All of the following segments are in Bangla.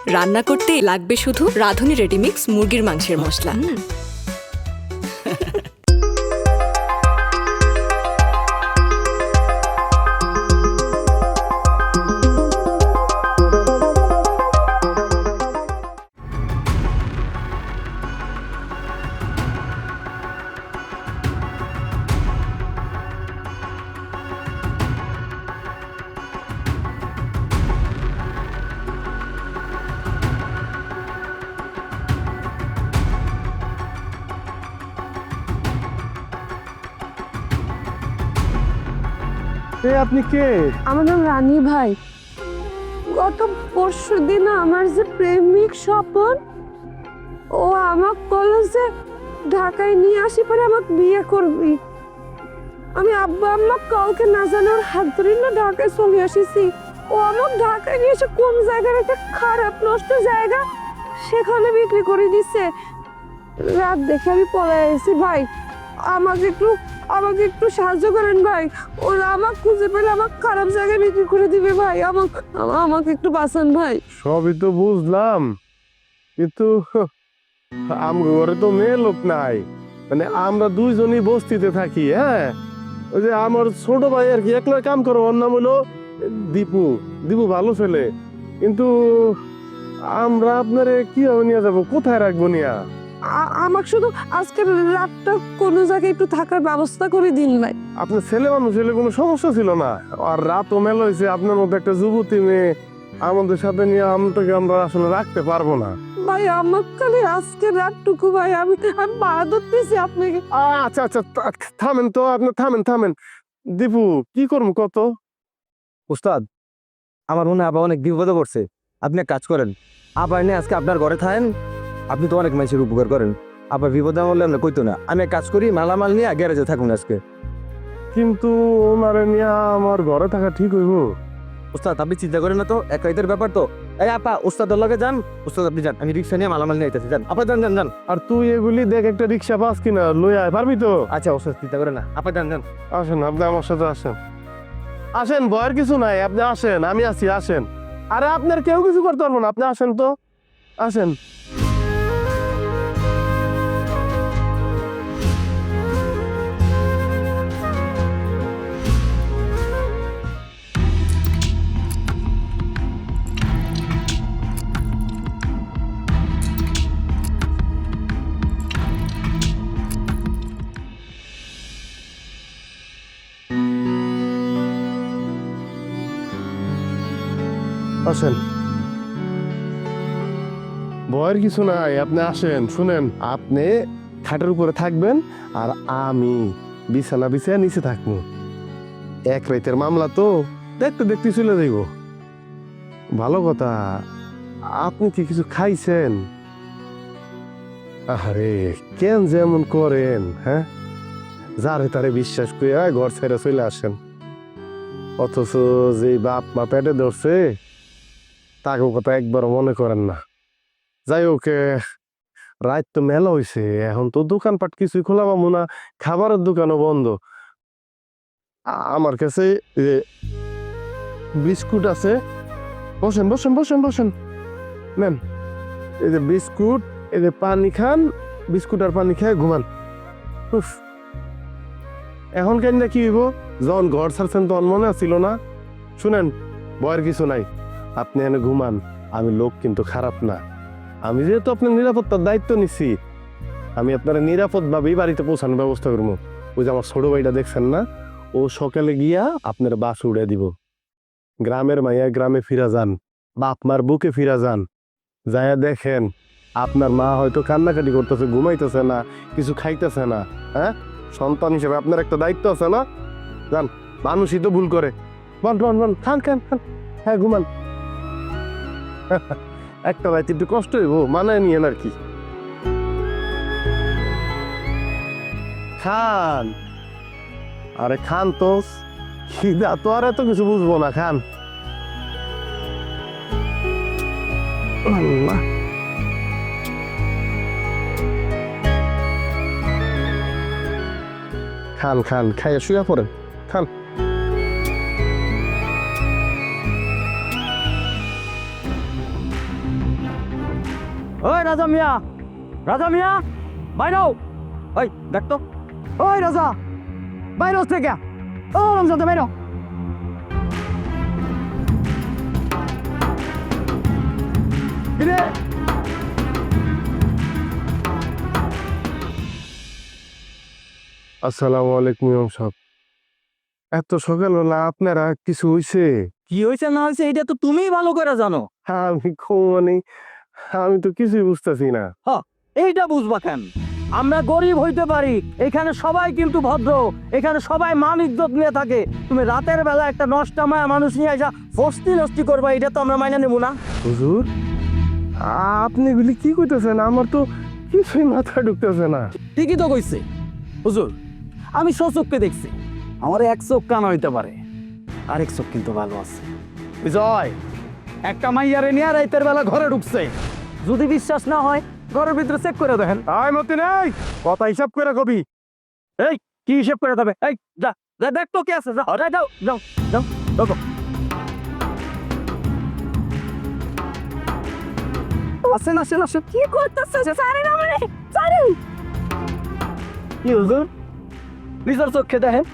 রান্না করতে লাগবে শুধু রাঁধুনি রেডিমিক্স মুরগির মাংসের মশলা। আপনি কে? আমার নাম রানী ভাই। গত পরশু দিন আমার যে প্রেমিক স্বপন, ও আমার কলেজে ঢাকায় নিয়ে আসি পরে আমাকে বিয়ে করবি। আমি আব্বা আম্মা কাউকে না জানার হাত ধরে না ঢাকায় চলে আসিছি। ও আমার ঢাকায় নিয়ে এসে কোন জায়গার একটা খারাপ নষ্ট জায়গা সেখানে বিক্রি করে দিচ্ছে। রাত দেখে আমি পলায় এসেছি ভাই। আমাকে একটু সাহায্য করেন ভাই। ওরা আমাকে খুঁজে পেলে আমাকে খারাপ জায়গায় বিক্রি করে দিবে ভাই। আমাকে একটু বাঁচান ভাই। সবই তো বুঝলাম, কিন্তু আমার ঘরে তো মেয়ে লোক নাই। মানে আমরা দুইজনই বস্তিতে থাকি। হ্যাঁ, ওই যে আমার ছোট ভাই আর কি একলা কাম করে, ওর নাম হলো দীপু। দীপু ভালো ছেলে, কিন্তু আমরা আপনারে কিভাবে নিয়ে যাবো, কোথায় রাখবো নিয়া? আমাকে শুধু আজকের রাতটা কোনো জায়গায় একটু থাকার ব্যবস্থা করে দিন ভাই। আপনার ছেলে মানুষ হলে কোনো সমস্যা ছিল না। আর রাতও মেলা হয়েছে, আপনার মধ্যে একটা যুবতী মেয়ে আমাদের সাথে নিয়ে আমরা আসলে রাখতে পারবো না ভাই। আমার খালি আজকের রাতটুকু ভাই, আমি বাধা ধরতেছি আপনাকে। আচ্ছা আচ্ছা, থামেন তো, আপনি থামেন। দীপু, কি করবো কত? উস্তাদ, আমার মনে হয় আবার অনেক বিপদে পড়ছে। আপনি এক কাজ করেন, আবার নিয়ে আজকে আপনার ঘরে থাকেন। আপনি তো অনেক মানুষের উপকার করেন। আবার বিপদে বললে আমরা কইতো না। আমি এক কাজ করি, মালামাল নিয়ে গ্যারেজে থাকুন আজকে। কিন্তু ওনারে নিয়ে আমার ঘরে থাকা ঠিক হইব? উস্তাদ, আপনি চিন্তা করেন না তো, এক রাইতের ব্যাপার তো। এই আপা, উস্তাদের লগে যান। উস্তাদ আপনি যান, আমি রিক্সা নিয়ে মালামাল নিয়ে আইতেছি। যান আপা, যান। আর তুই এগুলি দেখ, একটা রিক্সা পাস কিনা লই আয়, পারবি তো? আচ্ছা উস্তাদ, চিন্তা করেন না, আপা যান। আসেন, আপনি আমার সাথে আসেন, ভয়ের কিছু নাই, আপনি আসেন, আমি আছি, আসেন। আরে আপনার কেউ কিছু করতে পারবো না, আপনি আসেন তো, আসেন। আসেন, ভয়ের কিছু নাই, আপনি আসেন। শুনেন, আপনি খাটের উপরে থাকবেন আর আমি বিছানা বিছায় নিচে থাকবো। এক রাতের মামলা তো, দেখতে চলে যাইব। ভালো কথা, আপনি কি কিছু খাইছেন? আরে কেন যেমন করেন, হ্যাঁ? যারে তারে বিশ্বাস করে ঘর ছেড়ে চলে আসেন, অথচ যে বাপ মা পেটে ধরছে তাকে কথা একবার মনে করেন না। যাই হোক, রাত তো মেলা হয়েছে, এখন তো দোকানপাট কিছুই খোলা পাবো না, খাবারের দোকানও বন্ধ। আমার কাছে বিস্কুট আছে, বসেন নেন। এই যে বিস্কুট, এই যে পানি খান, বিস্কুট আর পানি খেয়ে ঘুমান। উফ, এখন কেন কি হইব? যখন ঘর ছাড়ছেন তখন মনে ছিল না? শুনেন, ভয়ের কিছু নাই, আপনি এনে ঘুমান। আমি লোক কিন্তু খারাপ না। আমি যেহেতু আপনার নিরাপত্তার দায়িত্ব নিচ্ছি, আমি আপনার নিরাপদ ভাবেই বাড়িতে পৌঁছানোর ব্যবস্থা করবো। ওই যে আমার ছোট ভাইটা দেখছেন না, ও সকালে গিয়া আপনার বাস উড়ে দিব। গ্রামের মাইয়া গ্রামে ফিরা যান, বাপ মার বুকে ফিরা যান, যাইয়া দেখেন আপনার মা হয়তো কান্নাকাটি করতেছে, ঘুমাইতেছে না, কিছু খাইতেছে না। হ্যাঁ, সন্তান হিসেবে আপনার একটা দায়িত্ব আছে না? যান, মানুষই তো ভুল করে। বন খান, হ্যাঁ ঘুমান। একটা রাত একটু কষ্ট হইব, মানায় নিয়েন আর কি। খান, আরে খান তো, খিদা তো আর এত কিছু বুঝবো না, খান। আল্লাহ, খান খাইয়া শুয়ে পড়েন, খান। রাজা মিয়া, রাজা মিয়া, বাইরও। ওই দেখ তো, ওই রাজা, বাইরে থেকে, ও রমজান বাইরও। আসসালামু আলাইকুম ইমাম সাহেব। এত সকালবেলা আপনারা কিছু হইছে? কি হয়েছে না হয়েছে এটা তো তুমিই ভালো করে জানো। আমি মানে আমি তো কিছুই বুঝতেছি না। এইটা বুঝবা কেন? আমরা গরিব হইতে পারি, এখানে সবাই কিন্তু ভদ্র, এখানে সবাই মান ইজ্জত নিয়ে থাকে। তুমি রাতের বেলা একটা নষ্টা মায়া মানুষ নিয়ে আসা ফস্তি নষ্টি করবা, এটা তো আমরা মাইনা নেবো না। হুজুর, আপনি এগুলি কি কইতেছেন? আমার তো কিছুই মাথায় ঢুকতেছে না। ঠিকই তো কইছে হুজুর, আমি সচক্ষে দেখছি। আমার এক চোখ কানা হইতে পারে, আরেক চোখ কিন্তু ভালো আছে। বিজয়, একটা মাইয়ারে নিয়ে রাতের বেলা ঘরে ঢুকছে। যদি বিশ্বাস না হয় ঘরের ভিতরে চেক করে দেখেন। আয় মতে নাই, কথা হিসাব করে কবি। এই কি হিসেব করে দেবে? এই যা যা দেখ তো কে আছে, যা যাও যাও যাও দেখো। আসেন আসেন আসেন। কি করতেছে? ছাড়েন আমারে, ছাড়েন। কি হুজুর, নিজের চোখে দেখেন,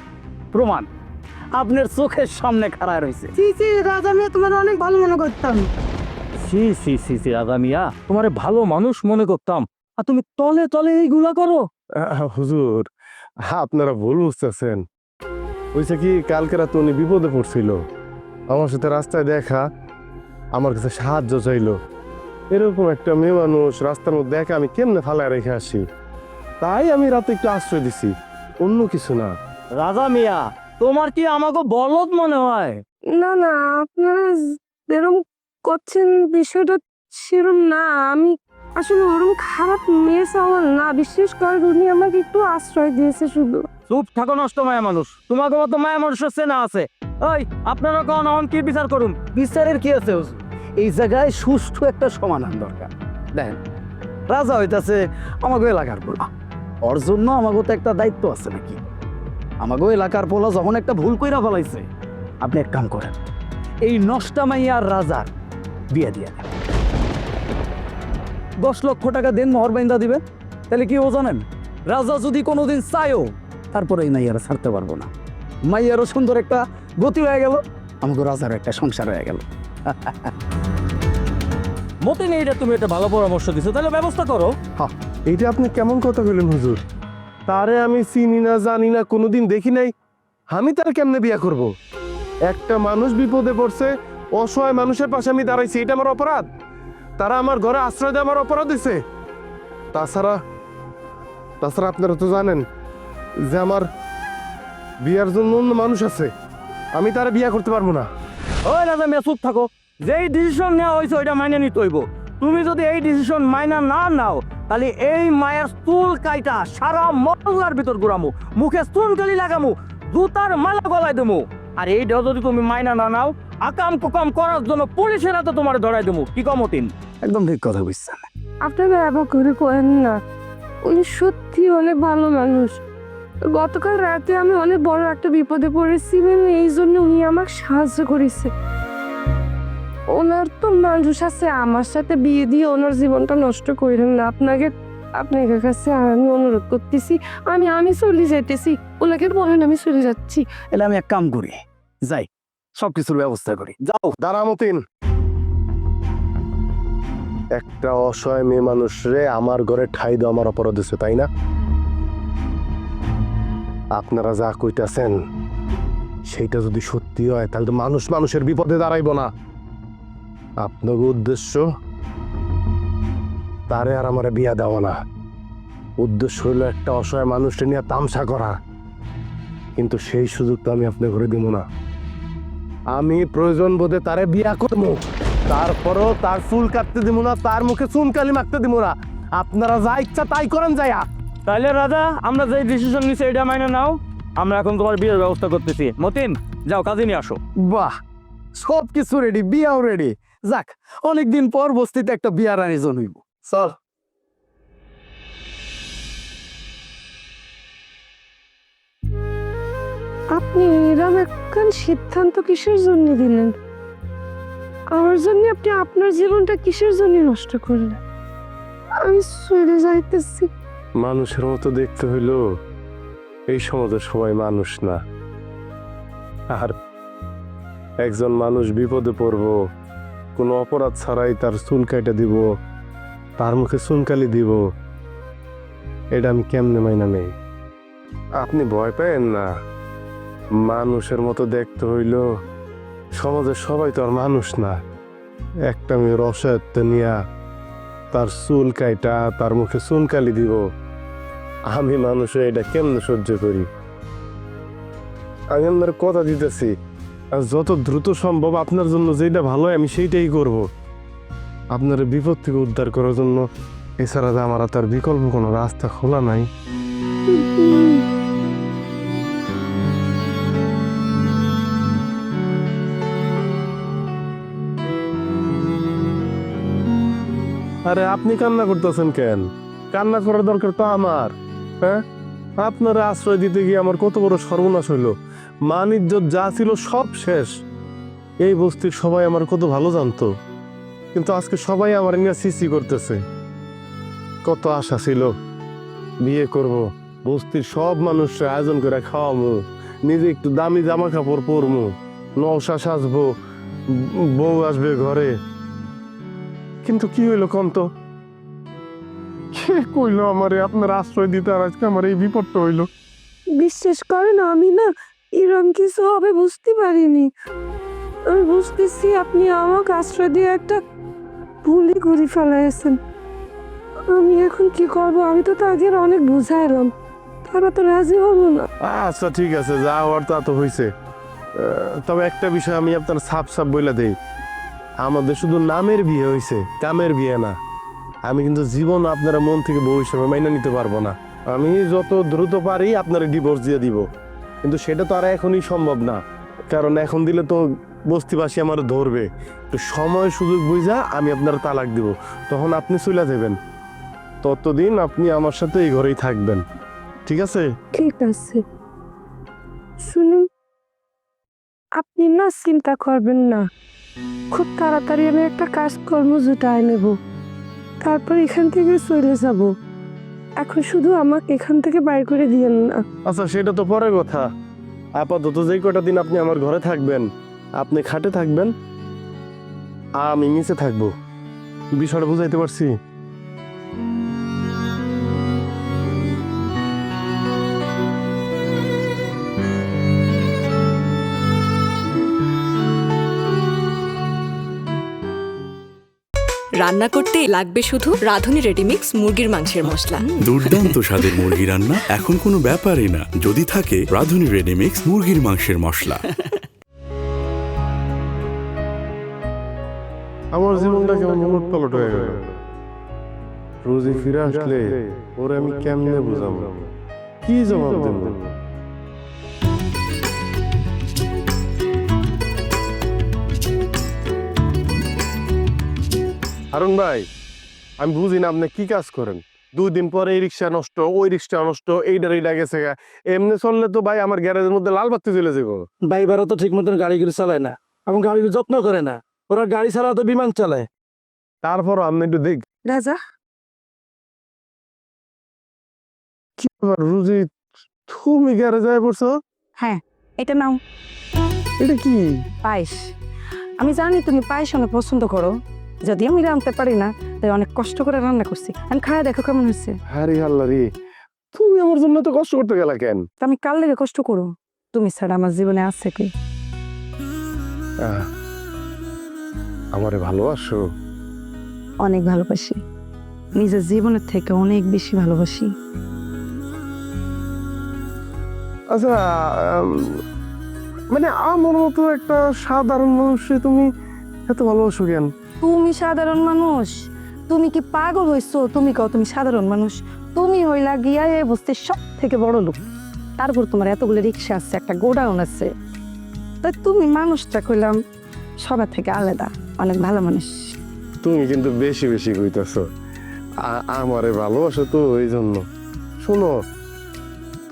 প্রমাণ আপনার চোখের সামনে খাড়া রয়েছে। জি জি, রাজা মিয়া তোমার অনেক ভালো মনে করতাম। সি সি সি সি রাজা মিয়া, তোমারে ভালো মানুষ মনে করতাম, আর তুমি তলে তলে এইগুলা করো। হুজুর, আপনারা ভুল বুঝতেছেন। হয়েছে কি, কালকে রাতে উনি বিপদে পড়ছিল, আমার সাথে রাস্তায় দেখা, আমার কাছে সাহায্য চাইলো। এরকম একটা মেয়ে মানুষ রাস্তার মধ্যে দেখা আমি কেমনে ফালায় রেখে আসি, তাই আমি রাতে একটু আশ্রয় দিছি, অন্য কিছু না। রাজা মিয়া, তোমার কি আমাকে বলদ মনে হয়? না না, আপনারা এরকম করছেন বিষয়টা সেরকম না। আমি আসলে ওরকম খারাপ মেয়ে আমার না, বিশেষ করে উনি আমাকে একটু আশ্রয় দিয়েছে শুধু। চুপ থাকো নষ্ট মায়া মানুষ, তোমাকে মতো মায়া মানুষের চেনা আছে। ওই আপনারা কোন কি বিচার করুন? বিচারের কি আছে হুজুর? এই জায়গায় সুষ্ঠু একটা সমাধান দরকার। দেখেন, রাজা হইতাছে আমাকে এলাকার পোলা, ওর জন্য আমাকে তো একটা দায়িত্ব আছে নাকি? আমাকে এলাকার পোলা যখন একটা ভুল কইরা ফেলাইছে, আপনি এক কাম করেন, এই নষ্টা মাইয়ার রাজার বিয়ে দিয়ে দেন। 10 লক্ষ টাকা দেন, মোহর বাইন্দা দিবেন। তাহলে কি ও জানেন, রাজা যদি কোনোদিন চায়ও, তারপরে এই মাইয়ারা ছাড়তে পারবো না। মাইয়ারও সুন্দর একটা গতি হয়ে গেল, আমাকে রাজারও একটা সংসার হয়ে গেল। মতে নেই, এটা তুমি একটা ভালো পরামর্শ দিছো, তাহলে ব্যবস্থা করো। এইটা আপনি কেমন কথা বললেন হুজুর? তারে আমি চিনি না, জানি না, কোনোদিন দেখি নাই, আমি তার কেমনে বিয়া করব? একটা মানুষ বিপদে পড়ছে, অসহায় মানুষের পাশে আমি দাঁড়াইছি, এটা আমার অপরাধ? তারা আমার ঘরে আশ্রয় দেওয়া আমার অপরাধ হয়েছে? তাছাড়া তাছাড়া আপনারা তো জানেন যে আমার বিয়ার জন্য অন্য মানুষ আছে, আমি তারা বিয়া করতে পারবো না। ওই রাজা মিয়া, চুপ থাকো। যেই ডিসিশন নেওয়া হয়েছে ওইটা মাইনে নিতে হইব। তুমি যদি এই ডিসিশন মাইনা না নাও, তাহলে এই মায়ের চুল কাইটা সারা মহল্লার ভিতর ঘুরামু, মুখে চুনকালি লাগামু, জুতার মালা গলায় দেবো। আর এইটা যদি তুমি মাইনা না নাও, আকাম কুকাম করার জন্য পুলিশের হাতে তোমার ধরাই দেবো। কি কমতিন? একদম ঠিক কথা বুঝছেন। আপনারা ব্যবহার করে কোয়েন না, উনি সত্যি অনেক ভালো মানুষ। গতকাল রাতে আমি অনেক বড় একটা বিপদে পড়েছিলাম, এই জন্য উনি আমাকে সাহায্য করেছে। ওনার তো মানুষ আছে, আমার সাথে বিয়ে দিয়ে ওনার জীবনটা নষ্ট করেন না। আপনার কাছে আমি অনুরোধ করতেছি, আমি চলে যেতেছি। ওনাকে বলেন আমি চলে যাচ্ছি। এলে আমি এক কাম করি, যাই সবকিছুর ব্যবস্থা করি। যাও। দাঁড়ামতিন, একটা অসহায় মেয়ে মানুষ রে আমার ঘরে ঠাই দেওয়া আমার অপরাধ হচ্ছে, তাই না? আপনারা যা কইতাছেন সেইটা যদি সত্যি হয়, তাহলে তো মানুষ মানুষের বিপদে দাঁড়াইব না। আপনার উদ্দেশ্য তারে আর আমারে বিয়া দেওয়া না, উদ্দেশ্য হইল একটা অসহায় মানুষকে নিয়ে তামসা করা। কিন্তু সেই সুযোগ তো আমি আপনার ঘরে দিব না। আমি প্রয়োজন বোধে তারে বিয়া করবো, তারপরও তার চুল কাটতে দিব না, তার মুখে চুনকালি মাখতে দিব না। আপনারা যা ইচ্ছা তাই করেন যাইয়া। তাইলে রাজা, আমরা যে ডিসিশন নিছি এটা মাইনে নাও। আমরা এখন তোমার বিয়ের ব্যবস্থা করতেছি। মতিন, যাও কাজে নিয়ে আসো। বাহ, সব কিছু রেডি, বিয়াও রেডি। যাক, অনেকদিন পর বস্তিতে একটা বিয়ার আয়োজন হইব। চল। আপনি এরকম একখান সিদ্ধান্ত কিসের জন্য দিলেন? আমার জন্য আপনি আপনার জীবনটা কিসের জন্য নষ্ট করলেন? আমি সরে যাইতেছি। মানুষের মতো দেখতে হইলো এই সমাজের সবাই মানুষ না। আর একজন মানুষ বিপদে পড়বো, কোনো অপরাধ ছাড়াই তার চুল কাইটা দিব, তার মুখে চুনকালি দিব, এটা আমি কেমনে মাইনা নেই? আপনি ভয় পেন না, মানুষের মতো দেখতে হইলো সমাজের সবাই তো আর মানুষ না। একটা মেয়ের অসহায়ত্ব নিয়া তার চুল কাইটা তার মুখে চুনকালি দিব, আমি মানুষ হয়ে এটা কেমনে সহ্য করি? আমি আপনার কথা দিতেছি, আর যত দ্রুত সম্ভব আপনার জন্য যেটা ভালো হয় আমি সেইটাই করব। আপনার বিপদ থেকে উদ্ধার করার জন্য এছাড়া যে আমার তার বিকল্প কোনো রাস্তা খোলা নাই। আরে আপনি কান্না করতেছেন কেন? কান্না করার দরকার তো আমার। হ্যাঁ, আপনারা আশ্রয় দিতে গিয়ে আমার কত বড় সর্বনাশ হইলো। মান ইজ্জত যা ছিল সব শেষ। এই বস্তির সবাই আমার কত ভালো জানতো, কিন্তু আজকে সবাই আমার নিয়ে সিসি করতেছে। কত আশা ছিল বিয়ে করব, বস্তির সব মানুষরা আয়োজন করে খাওয়ামু, নিজে একটু দামি জামা কাপড় পরমু, নওশা সাজবো, বউ আসবে ঘরে। কিন্তু কি হইলো কন তো? কে কইলো আমারে আপনার আশ্রয় দিতে, আর আজকে আমার এই বিপদটা হইলো? বিশ্বাস করেন আমি না এরকম কিছু হবে বুঝতে পারিনি। আমি বুঝতেছি আপনি আমাকে আশ্রয় দিয়ে একটা ভুলই করে ফেলাইছেন। আমি এখন কি করব? আমি তো তাদের অনেক বুঝাইলাম, তারা তো রাজি হলো না। আচ্ছা ঠিক আছে, যা হওয়ার তা তো হয়েছে। তবে একটা বিষয় আমি আপনার সাপ সাপ বইলা দেই, আমাদের শুধু নামের বিয়ে হয়েছে, কামের বিয়ে না। আমি কিন্তু জীবন আপনারা মন থেকে বউ হিসেবে মাইনা নিতে পারবো না। আমি যত দ্রুত পারি আপনার ডিভোর্স দিয়ে দিব, কিন্তু সেটা তো আর এখনই সম্ভব না, কারণ এখন দিলে তো বস্তিবাসী আমার ধরবে। তো সময় সুযোগ বুঝা আমি আপনার তালাক দিব, তখন আপনি চলে যাবেন। ততদিন আপনি আমার সাথে এই ঘরেই থাকবেন, ঠিক আছে? ঠিক আছে, শুনুন, আপনি না চিন্তা করবেন না, খুব তাড়াতাড়ি আমি একটা কাজকর্ম জুটায় নেব, তারপর এখান থেকে চলে যাব। এখন শুধু আমাকে এখান থেকে বাইর করে দিয়েন না। আচ্ছা সেটা তো পরের কথা। আপাতত যে কটা দিন আপনি আমার ঘরে থাকবেন, আপনি খাটে থাকবেন, আমি নিচে থাকবো। বিষয়টা বুঝাইতে পারছি? রান্না করতে লাগবে শুধু রাঁধুনি রেডিমিক্স মুরগির মাংসের মশলা। দুর্দান্ত স্বাদের মুরগি রান্না এখন কোনো ব্যাপারই না যদি থাকে রাঁধুনি রেডিমিক্স মুরগির মাংসের মশলা। আমার জীবনটা কেমন উলট পালট হয়ে গেল। রোজই ফিরে আসলে ওরে আমি কেমনে বুঝাবো, কি জবাব দেব? হারুন ভাই, আমি বুঝি না আপনি কি কাজ করেন। 2 দিন পরে এই রিক্সা নষ্ট, ওই রিক্সা নষ্ট, এইটা গেছে। এমনি চললে তো ভাই আমার গ্যারেজের মধ্যে লাল বাতি জ্বলে যাবো। ড্রাইভারও তো ঠিক মতন গাড়িগুলো চালায় না এবং গাড়ির যত্ন করে না। ওরা গাড়ি ছাড়া তো বিমান চালায়। তারপরও আপনি একটু দেখ। রাজা, কি ব্যাপার রুজি, তুমি গ্যারেজে পড়ছো? হ্যাঁ এটা নাও, এটা কি? পায়েস। আমি জানি তুমি পায়েস অনেক পছন্দ করো, যদি আমি রাঁধতে পারি না তাই অনেক কষ্ট করে রান্না করছি। আমি খায়া দেখো কেমন হয়েছে। আরে আল্লাহ রে, তুমি আমার জন্য তো কষ্ট করতে গেলা কেন? তা আমি কাল লেগে কষ্ট করো? তুমি ছাড়া আমার জীবনে আছে কি? আমারে ভালোবাসো? অনেক ভালোবাসি, নিজের জীবনের থেকে অনেক বেশি ভালোবাসি। আচ্ছা মানে আমার মতো একটা সাধারণ মানুষে তুমি এত ভালোবাসো কেন? তুমি সাধারণ মানুষ? তুমি কি পাগল হইছো? তুমি কও তুমি সাধারণ মানুষ? তুমি হইলা গিয়া এই বস্তির সব থেকে বড় লোক, তারপর তোমার এতগুলো রিক্সা আছে, একটা গোডাউন আছে, তাই তুমি মানুষটা কইলাম সবার থেকে আলাদা, অনেক ভালো মানুষ। তুমি কিন্তু বেশি বেশি কইতাছো। আমারে ভালোবাসো তো ওই জন্য। শোনো,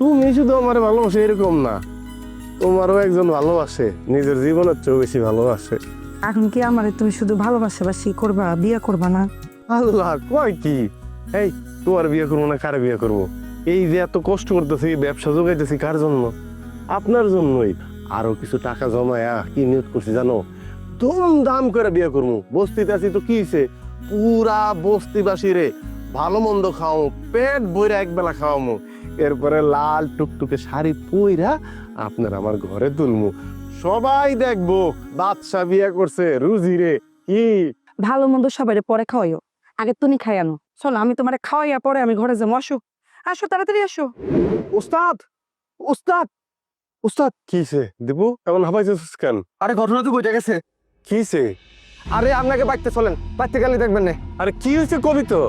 তুমি শুধু আমারে ভালোবাসো এরকম না, তোমারও একজন ভালোবাসে, নিজের জীবনের চেয়েও বেশি ভালোবাসে। এখন কি আমারে তুমি শুধু ভালোবাসাবাসি করবা, বিয়ে করবা না? আল্লাহ কয় কি, এই তোমার বিয়ে করবো না কারে বিয়ে করবো? এই যে এত কষ্ট করতেছি, ব্যবসা যোগাইতেছি কার জন্য? আপনার জন্যই। আরো কিছু টাকা জমায়া কি নিয়োগ করছি জানো? দাম করে বিয়ে করবো। বস্তিতে আছি তো কি হয়েছে, পুরা বস্তিবাসী রে ভালো মন্দ খাওয়ামো, পেট বইরা একবেলা খাওয়ামো, এরপরে লাল টুকটুকে শাড়ি পইরা আপনার আমার ঘরে তুলমু, সবাই দেখবো বাদশা বিয়ে করছে রুজি রে। কি ভালো মন্দ সবাই পরে খাওয়াইও, আগে তুমি খাই আনো। চলো আমি তোমারে খাওয়াইয়া পরে আমি ঘরে যাবো। আসো আসো তাড়াতাড়ি আসো। উস্তাদ উস্তাদ উস্তাদ, কিছে দেবু এমন হাবাইতেছিস কেন? আরে ঘটনা তো বইটা গেছে। কিছে? আরে আপনাকে বাইতে চলেন, বাইতে গেলে দেখবেন না। আরে কি হয়েছে কবি তো?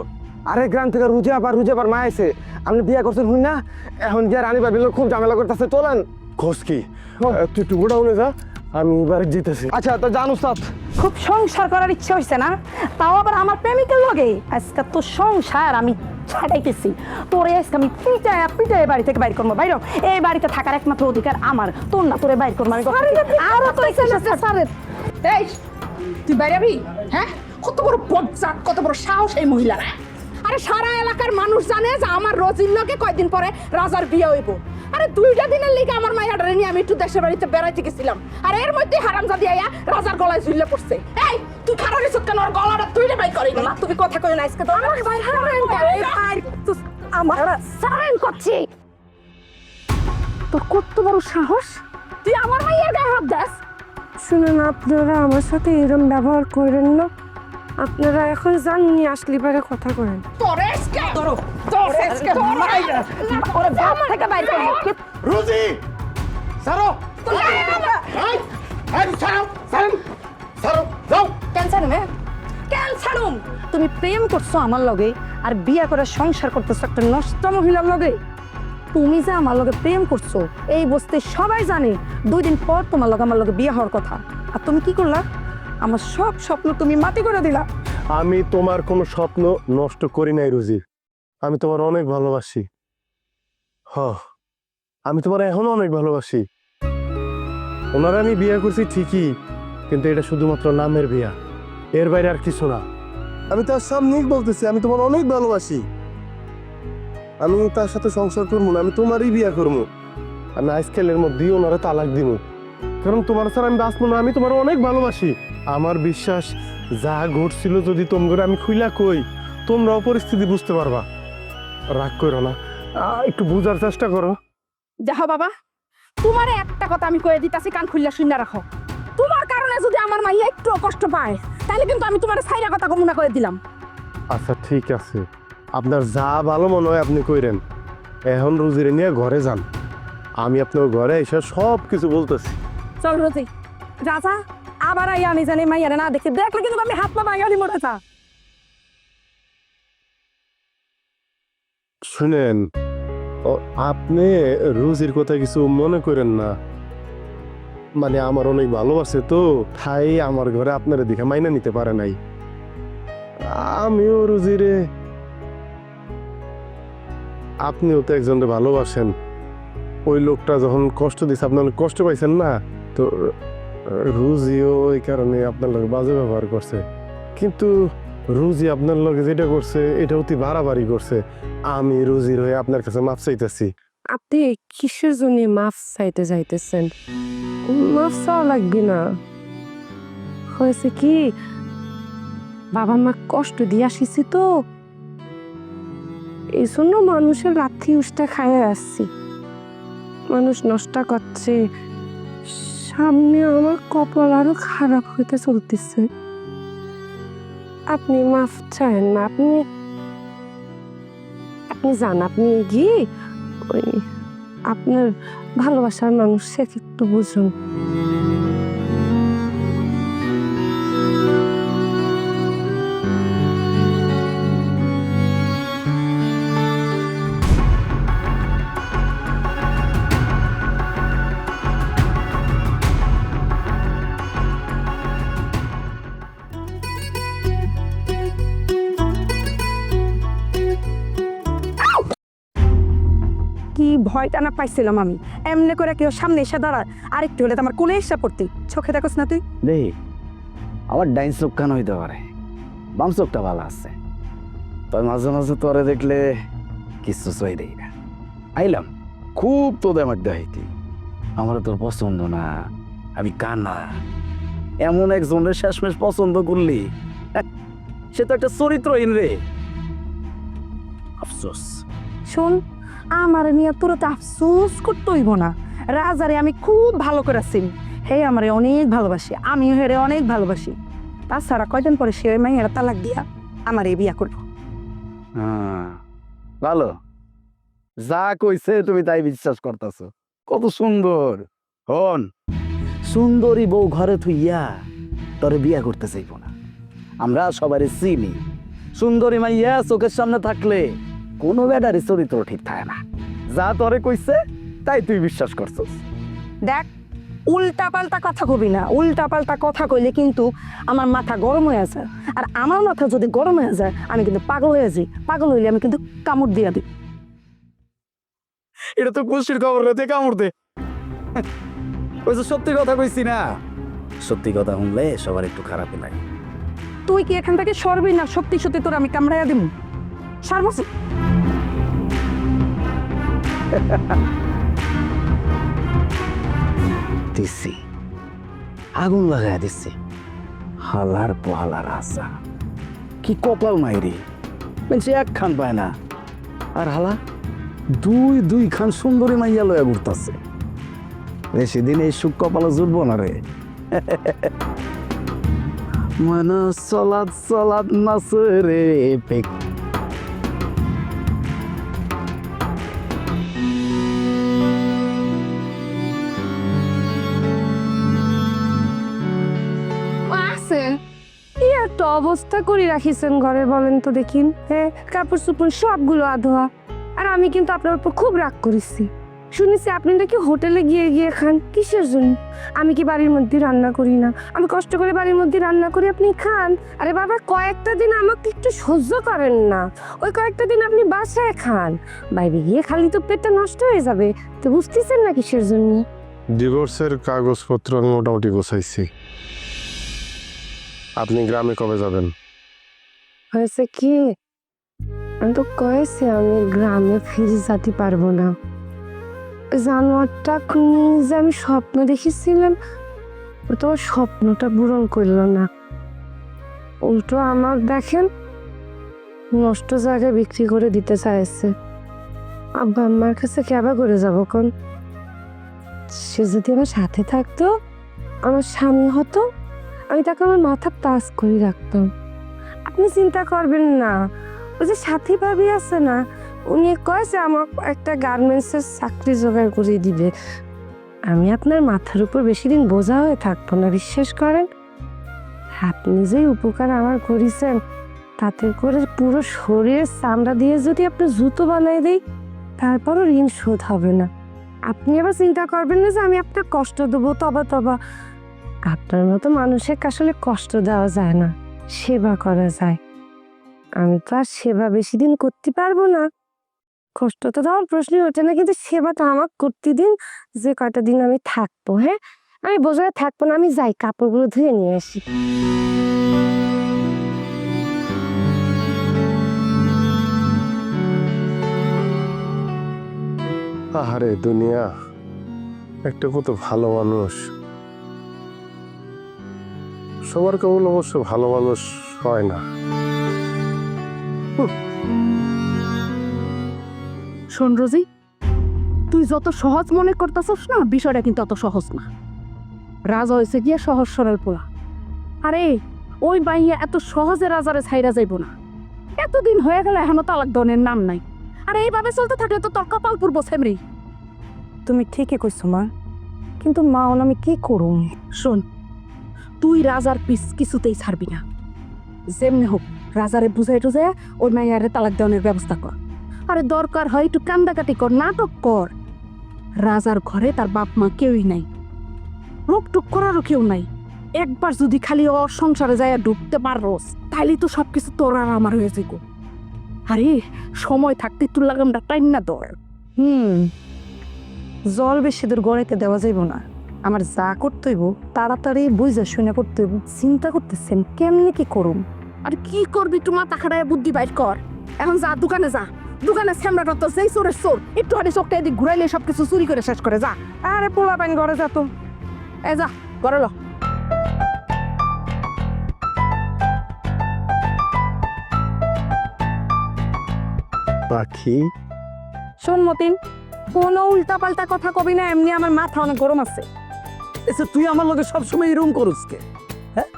আরে গ্রাম থেকে রুজে আবার মা আছে, আপনি বিয়ে করছেন হুই না, এখন যে রানী ভাবিল খুব ঝামেলা করতেছে, চলেন। খোঁজ কি? তুই একটু গোডাউনে যা, আমি এবারে জিতেছি। আচ্ছা তো জান উস্তাদ। খুব সংসার করার ইচ্ছা হয়েছে না, তাও আবার আমার প্রেমিকের লগে। আজকে তো সংসার আমি ছাড়াইতেছি, তোরে আজকে আমি পিটায় বাড়ি থেকে বাইর করবো। বাইর এই বাড়িতে থাকার একমাত্র অধিকার আমার, তোর না, তোরে বাইর করবো আমি। আরো তো এই তুই বাইরাবি? হ্যাঁ, কত বড় বজ্জাত, কত বড় সাহস এই মহিলার! আরে সারা এলাকার মানুষ জানে যে আমার রোজির লগে কয়দিন পরে রাজার বিয়ে হইব। আরে 2টা দিনের লিগে আমার মাইয়াডারে নিয়ে আমি একটু দেশের বাড়িতে বেড়াইতে গেছিলাম, আর এর মধ্যে হারামজাদি আইয়া রাজার গলায় ঝুলে পড়ছে। এই তুই খারাপ রিসুত কেন? ওর গলাটা তুই রে বাই করি না, তুমি কথা কই না আজকে তো আমার ভাই আমার সারেন করছি। তোর কত বড় সাহস, তুই আমার মাইয়ার গায়ে হাত দাস! শুনুন, আপনারা আমার সাথে এরকম ব্যবহার করেন না। আপনারা এখন যান, নিয়ে আসলি পারে কথা করেন। তোর আজকে তোর আজকে মাইয়া ওরে বাপ থেকে বাইর করবো। রুজি সারো, যাও। কেন ছাড়ুম? তুমি প্রেম করছো আমার লগে, আর বিয়া করে সংসার করতেছো একটা নষ্ট মহিলার লগে। তুমি যে আমার লগে প্রেম করছো এই বস্তি সবাই জানে। 2 দিন পর তোমার লগে আমার লগে বিয়ে হওয়ার কথা, আর তুমি কি করলা? আমার সব স্বপ্ন তুমি মাটি করে দিলা। আমি তোমার কোনো স্বপ্ন নষ্ট করি নাই রুজি, আমি তোমার অনেক ভালোবাসি। আমি তোমার এখনো অনেক ভালোবাসি। ওনারা আমি বিয়ে করছি ঠিকই, কিন্তু এটা শুধুমাত্র নামের বিয়া, এর বাইরে আর কিছু না। আমি তার সামনেই বলতেছি আমি তোমার অনেক ভালোবাসি। আমি তার সাথে সংসার করবো না, আমি তোমারই বিয়ে করবো। আমি আজকালের মধ্যেই ওনারা তালাক দিব, কারণ তোমার ছাড়া আমি বাঁচবো না। আমি তোমার অনেক ভালোবাসি। আমার বিশ্বাস যা ঘটছিল যদি তোমরা আমি খুইলা কই, তোমরাও পরিস্থিতি বুঝতে পারবা। রাগ করো না, একটু বুঝার চেষ্টা করো। দেখো বাবা, তোমার একটা কথা আমি কয়ে দিতেছি, কান খুললা শুনে রাখো। তোমার কারণে যদি আমার মাইয়া একটু কষ্ট পায়, তাহলে কিন্তু আমি তোমার সাইরা কথা কমুনা করে দিলাম। আচ্ছা ঠিক আছে, আপনার যা ভালো মনে হয় আপনি কইরেন। এখন রুজিরে নিয়ে ঘরে যান, আমি আপনার ঘরে এসে সব কিছু বলতেছি। চল রোজি, রাজা আবার আইয়া আমি জানি মাইয়ারে না দেখে দেখলে কিন্তু আমি হাত পা ভাঙা দিব রাজা। শুনেন, আপনি রুজির কথা কিছু মনে করেন না। মানে আমার অনেক ভালোবাসে তো, তাই আমার ঘরে আপনারা দেখে মাইনা নিতে পারে নাই। আমিও রুজিরে, আপনিও তো একজনকে ভালোবাসেন। ওই লোকটা যখন কষ্ট দিচ্ছে আপনার কষ্ট পাইছেন না, তো রুজিও ওই কারণে আপনার লগে বাজে ব্যবহার করছে। কিন্তু রুজি আপনার লগে যেটা করছে এটা অতি বাড়াবাড়ি করছে। আমি রুজির হয়ে আপনার কাছে মাফ চাইতেছি। আপনি কিসের জন্য মাফ চাইতে যাইতেছেন? মাফ চাওয়া লাগবে না। হয়েছে কি, বাবা মা কষ্ট দিয়ে আসিছি তো, এই জন্য মানুষের লাথি উষ্টা খাইয়ে আসছি। মানুষ নষ্ট করছে, সামনে আমার কপাল আরো খারাপ হইতে চলতেছে। আপনি মাফ চান না, আপনি যান, আপনি গিয়ে ওই আপনার ভালোবাসার মানুষকে একটু বুঝুন। কি ভয়টা না পাইছিলাম আমি, এমনি করে কেউ সামনে এসে দাঁড়ায়, আরেকটু হলে তো আমার কোলে এসে পড়তি। চোখে দেখোস না তুই? দেখ, আমার ডাইন চোখ কেন হইতে পারে, বাম চোখটা ভালো আছে। তাই মাঝে মাঝে তোরে দেখলে কিছু চাই দেই না। আইলাম খুব তোদের মধ্যে হইতি, আমার তোর পছন্দ না, আমি কানা। এমন একজনের শেষমেশ পছন্দ করলি, সে তো একটা চরিত্রহীন রে। আফসোস। শোন, আমার নিয়ে তোর তো আফসোস করতে হইব না। রাজারে আমি খুব ভালো করে চিনি, হে আমারে অনেক ভালোবাসি, আমিও হেরে অনেক ভালোবাসি। তাছাড়া কয়দিন পরে সে ওই মাইয়ের তালাক দিয়া আমার এই বিয়া করবো। হ্যাঁ, ভালো। যা কইছে তুমি তাই বিশ্বাস করতেছ। কত সুন্দর। হন, সুন্দরী বউ ঘরে থুইয়া তোরে বিয়া করতে চাইব না। আমরা সবারই চিনি, সুন্দরী মাইয়া চোখের সামনে থাকলে কোনো বেডারি চরিত্র ঠিক থাকে না। যা তোরে কইছে তাই তুই বিশ্বাস করছস। দেখ, উল্টা পাল্টা কথা কবি না। উল্টা পাল্টা কথা কইলে কিন্তু আমার মাথা গরম হয়ে যায়, আর আমার মাথা যদি গরম হয়ে যায় আমি কিন্তু পাগল হয়ে যাই। পাগল হইলে আমি কিন্তু কামড় দিয়া দিই। এটা তো খুশির খবর রে, কামড় দে। ওই যে সত্যি কথা কইছি না, সত্যি কথা শুনলে সবার একটু খারাপ লাগে। তুই কি এখান থেকে সরবি না? সত্যি সত্যি তোর আমি কামড়াইয়া দিব। সারবস। দিচ্ছি, আগুন লাগাই দিচ্ছি। হালার পোহালার আশা কি কপাল মাইরি, বেঞ্চে এক খান পায় না, আর হালা দুই খান সুন্দরী মাইয়া লয়া ঘুরতাছে। বেশি দিন এই সুখ কপালে জুটবো না রে। মনে চলাত চলাত নাচে রে পেক। আছে কি একটা অবস্থা করে রাখিছেন ঘরে, বলেন তো দেখিন। হ্যাঁ, কাপড় চোপড় সবগুলো আধোয়া। আর আমি কিন্তু আপনার উপর খুব রাগ করেছি। শুনেছি আপনি নাকি হোটেলে গিয়ে গিয়ে খান, কিসের জন্য? আমি কি বাড়ির মধ্যে রান্না করি না? আমি কষ্ট করে বাড়ির মধ্যে রান্না করি, আপনি খান। আরে বাবা, কয়েকটা দিন আমাকে একটু সহ্য করেন না। ওই কয়েকটা দিন আপনি বাসায় খান, বাইরে গিয়ে খালি তো পেটটা নষ্ট হয়ে যাবে। তো বুঝতেছেন না কিসের জন্য? ডিভোর্সের কাগজপত্র আমি মোটামুটি গোছাইছি। আপনি গ্রামে কবে যাবেন? হয়েছে কি, আমি তো কয়েছি আমি গ্রামে ফিরে যেতে পারবো না। জানোয়ারটা যে আমি স্বপ্ন দেখেছিলাম, ও তো স্বপ্নটা পূরণ করলো না। উল্টো আমার দেখেন নষ্ট জায়গায় বিক্রি করে দিতে চাইছে। আব্বা আম্মার কাছে কেবা করে যাবো কোন? সে যদি আমার সাথে থাকতো, আমার স্বামী হতো, আমি তাকে আমার মাথা তাজ করে রাখতাম। আপনি চিন্তা করবেন না, ওই যে সাথী ভাবি আছে না, উনি কয়েছে আমার একটা গার্মেন্টসের চাকরি জোগাড় করে দিবে। আমি আপনার মাথার উপর বেশি দিন বোঝা হয়ে থাকবো না, বিশ্বাস করেন। আপনি যে উপকার আমার করেছেন, তাতে করে পুরো শরীরের চামড়া দিয়ে যদি আপনার জুতো বানাই দিই, তারপরও ঋণ শোধ হবে না। আপনি আবার চিন্তা করবেন না যে আমি আপনার কষ্ট দেবো। তবা আপনার মতো মানুষের আসলে কষ্ট দেওয়া যায় না, সেবা করা যায়। আমি তো আর সেবা বেশি দিন করতে পারবো না, কষ্ট তো দেওয়ার প্রশ্নই ওঠে না। কিন্তু সেবাটা আমাকে করতে দিন, যে কয়টা দিন আমি থাকবো। হ্যাঁ, আমি বোঝায় থাকবো না, আমি যাই কাপড়গুলো ধুয়ে নিয়ে আসি। আহারে দুনিয়া, একটা কত ভালো মানুষ। সবার কেবল অবশ্য ভালো মানুষ হয় না। শোন রোজি, তুই যত সহজ মনে করতেছস না, বিষয়টা কিন্তু অত সহজ না। রাজা হয়েছে গিয়ে সহজ সরল পোলা। আরে ওই বাইয়া এত সহজে রাজারে ছাইরা যাইব না। এতদিন হয়ে গেল এখনো তালাক দনের নাম নাই। আর এইভাবে চলতে থাকলে তো তোর কপাল পূর্ব সেমরি। তুমি ঠিকই কইছো মা, কিন্তু মা আমি কি করুম? শোন, তুই রাজার পিস কিছুতেই ছাড়বি না। যেমনি হোক রাজারে বুঝাই টুঝাইয়া ওই মাইয়ারে তালাক দেওয়ার ব্যবস্থা কর। আরে দরকার হয় একটু কান্দাকাটি কর, নাটক কর। রাজার ঘরে তার বাপ মা কেউই নাই, রোকটুক করারও কেউ নাই। একবার যদি খালি ওর সংসারে যায় ঢুকতে পারোস, তাইলে তো সবকিছু তোর আর আমার হয়ে যাইব। আরে সময় থাকতে তোর লাগামটা টাইম না দর। জল বেশি দূর গড়াইতে দেওয়া যাইব না। আমার যা করতে হইব তাড়াতাড়ি বুঝা শুনে করতে হইব। চিন্তা করতেছেন কেমনি কি করুম? আর কি করবি একটু মাথা খাটায় বুদ্ধি বাইর কর। এখন যা দোকানে যা, দোকানে স্যামরাটা তো সেই চোরের চোর, একটু হানি চোখটা এদিক ঘুরাইলে সবকিছু চুরি করে শেষ করে যা। আরে পোলা পাইন ঘরে যা তো। এ যা ঘরে লো। পাখি শোন মতিন, কোনো উল্টা পাল্টা কথা কবি না, এমনি আমার মাথা অনেক গরম আছে। এসে তুই আমার লগে সবসময় এরকম করস কে? হ্যাঁ,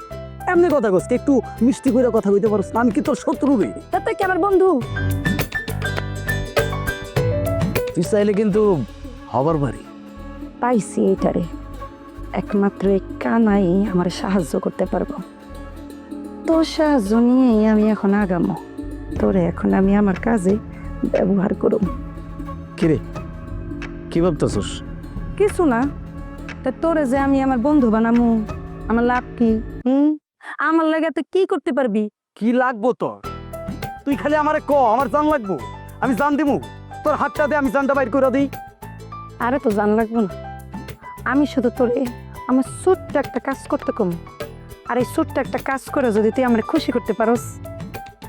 এমনি কথা কস কে? একটু মিষ্টি করে কথা কইতে পারস না? আমি কি তোর শত্রু নই? তাতে কি আমার বন্ধু? তুই চাইলে কিন্তু হবার পারি। পাইছি এটারে, একমাত্র এই কানাই আমার সাহায্য করতে পারবো। তোর সাহায্য নিয়েই আমি এখন আগামো। তোরে এখন আমি আমার কাজে ব্যবহার করব। কিরে, কি ভাবতেছস? কিছু না, তা তোরে যে আমি আমার বন্ধু বানামু, আমার লাভ কি? আমার লাগে তুই কি করতে পারবি? কি লাগবো তোর? তুই খালি আমারে ক, আমার জান লাগবো, আমি জান দিমু। তোর হাতটা দে, আমি জানটা বাইর করে দিই। আরে তো জান লাগবো না, আমি শুধু তোরে আমার ছোট্ট একটা কাজ করতে কম। আর এই ছোট্ট একটা কাজ করে যদি তুই আমার খুশি করতে পারোস,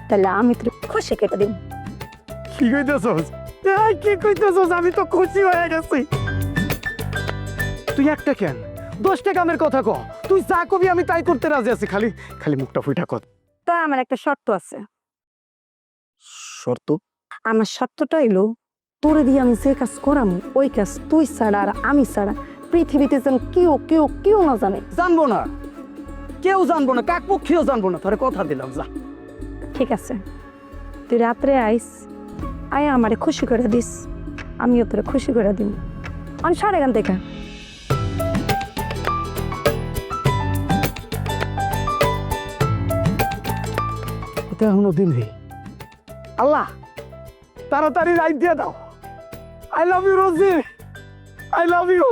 তাহলে আমি তোর খুশি কেটে দিব। কি কইতেছস? কি কইতেছস? আমি তো খুশি হয়ে গেছি। তুই একটা কেন 10টা কামের কথা ক, তুই যা কবি আমি তাই করতে রাজি আছি। খালি খালি মুখটা ফুইটা কর। তা আমার একটা শর্ত আছে। শর্ত? আমার শর্তটা এলো, তোরে দিয়ে আমি যে কাজ করাম ওই কাজ তুই ছাড়া আর আমি ছাড়া পৃথিবীতে যেন কেউ কেউ কেউ না জানে। জানবো না, কেউ জানবো না, কাক পক্ষেও জানবো না। তোরে কথা দিলাম, যা। ঠিক আছে, তুই রাত্রে আইস, আয় আমারে খুশি করে দিস, আমিও তোরে খুশি করে দিব। আমি সাড়ে গান দেখা এটা এখনো দিন নেই। আল্লাহ তাড়াতাড়ি রাইট দিয়ে দাও। I love you Rosie, I love you.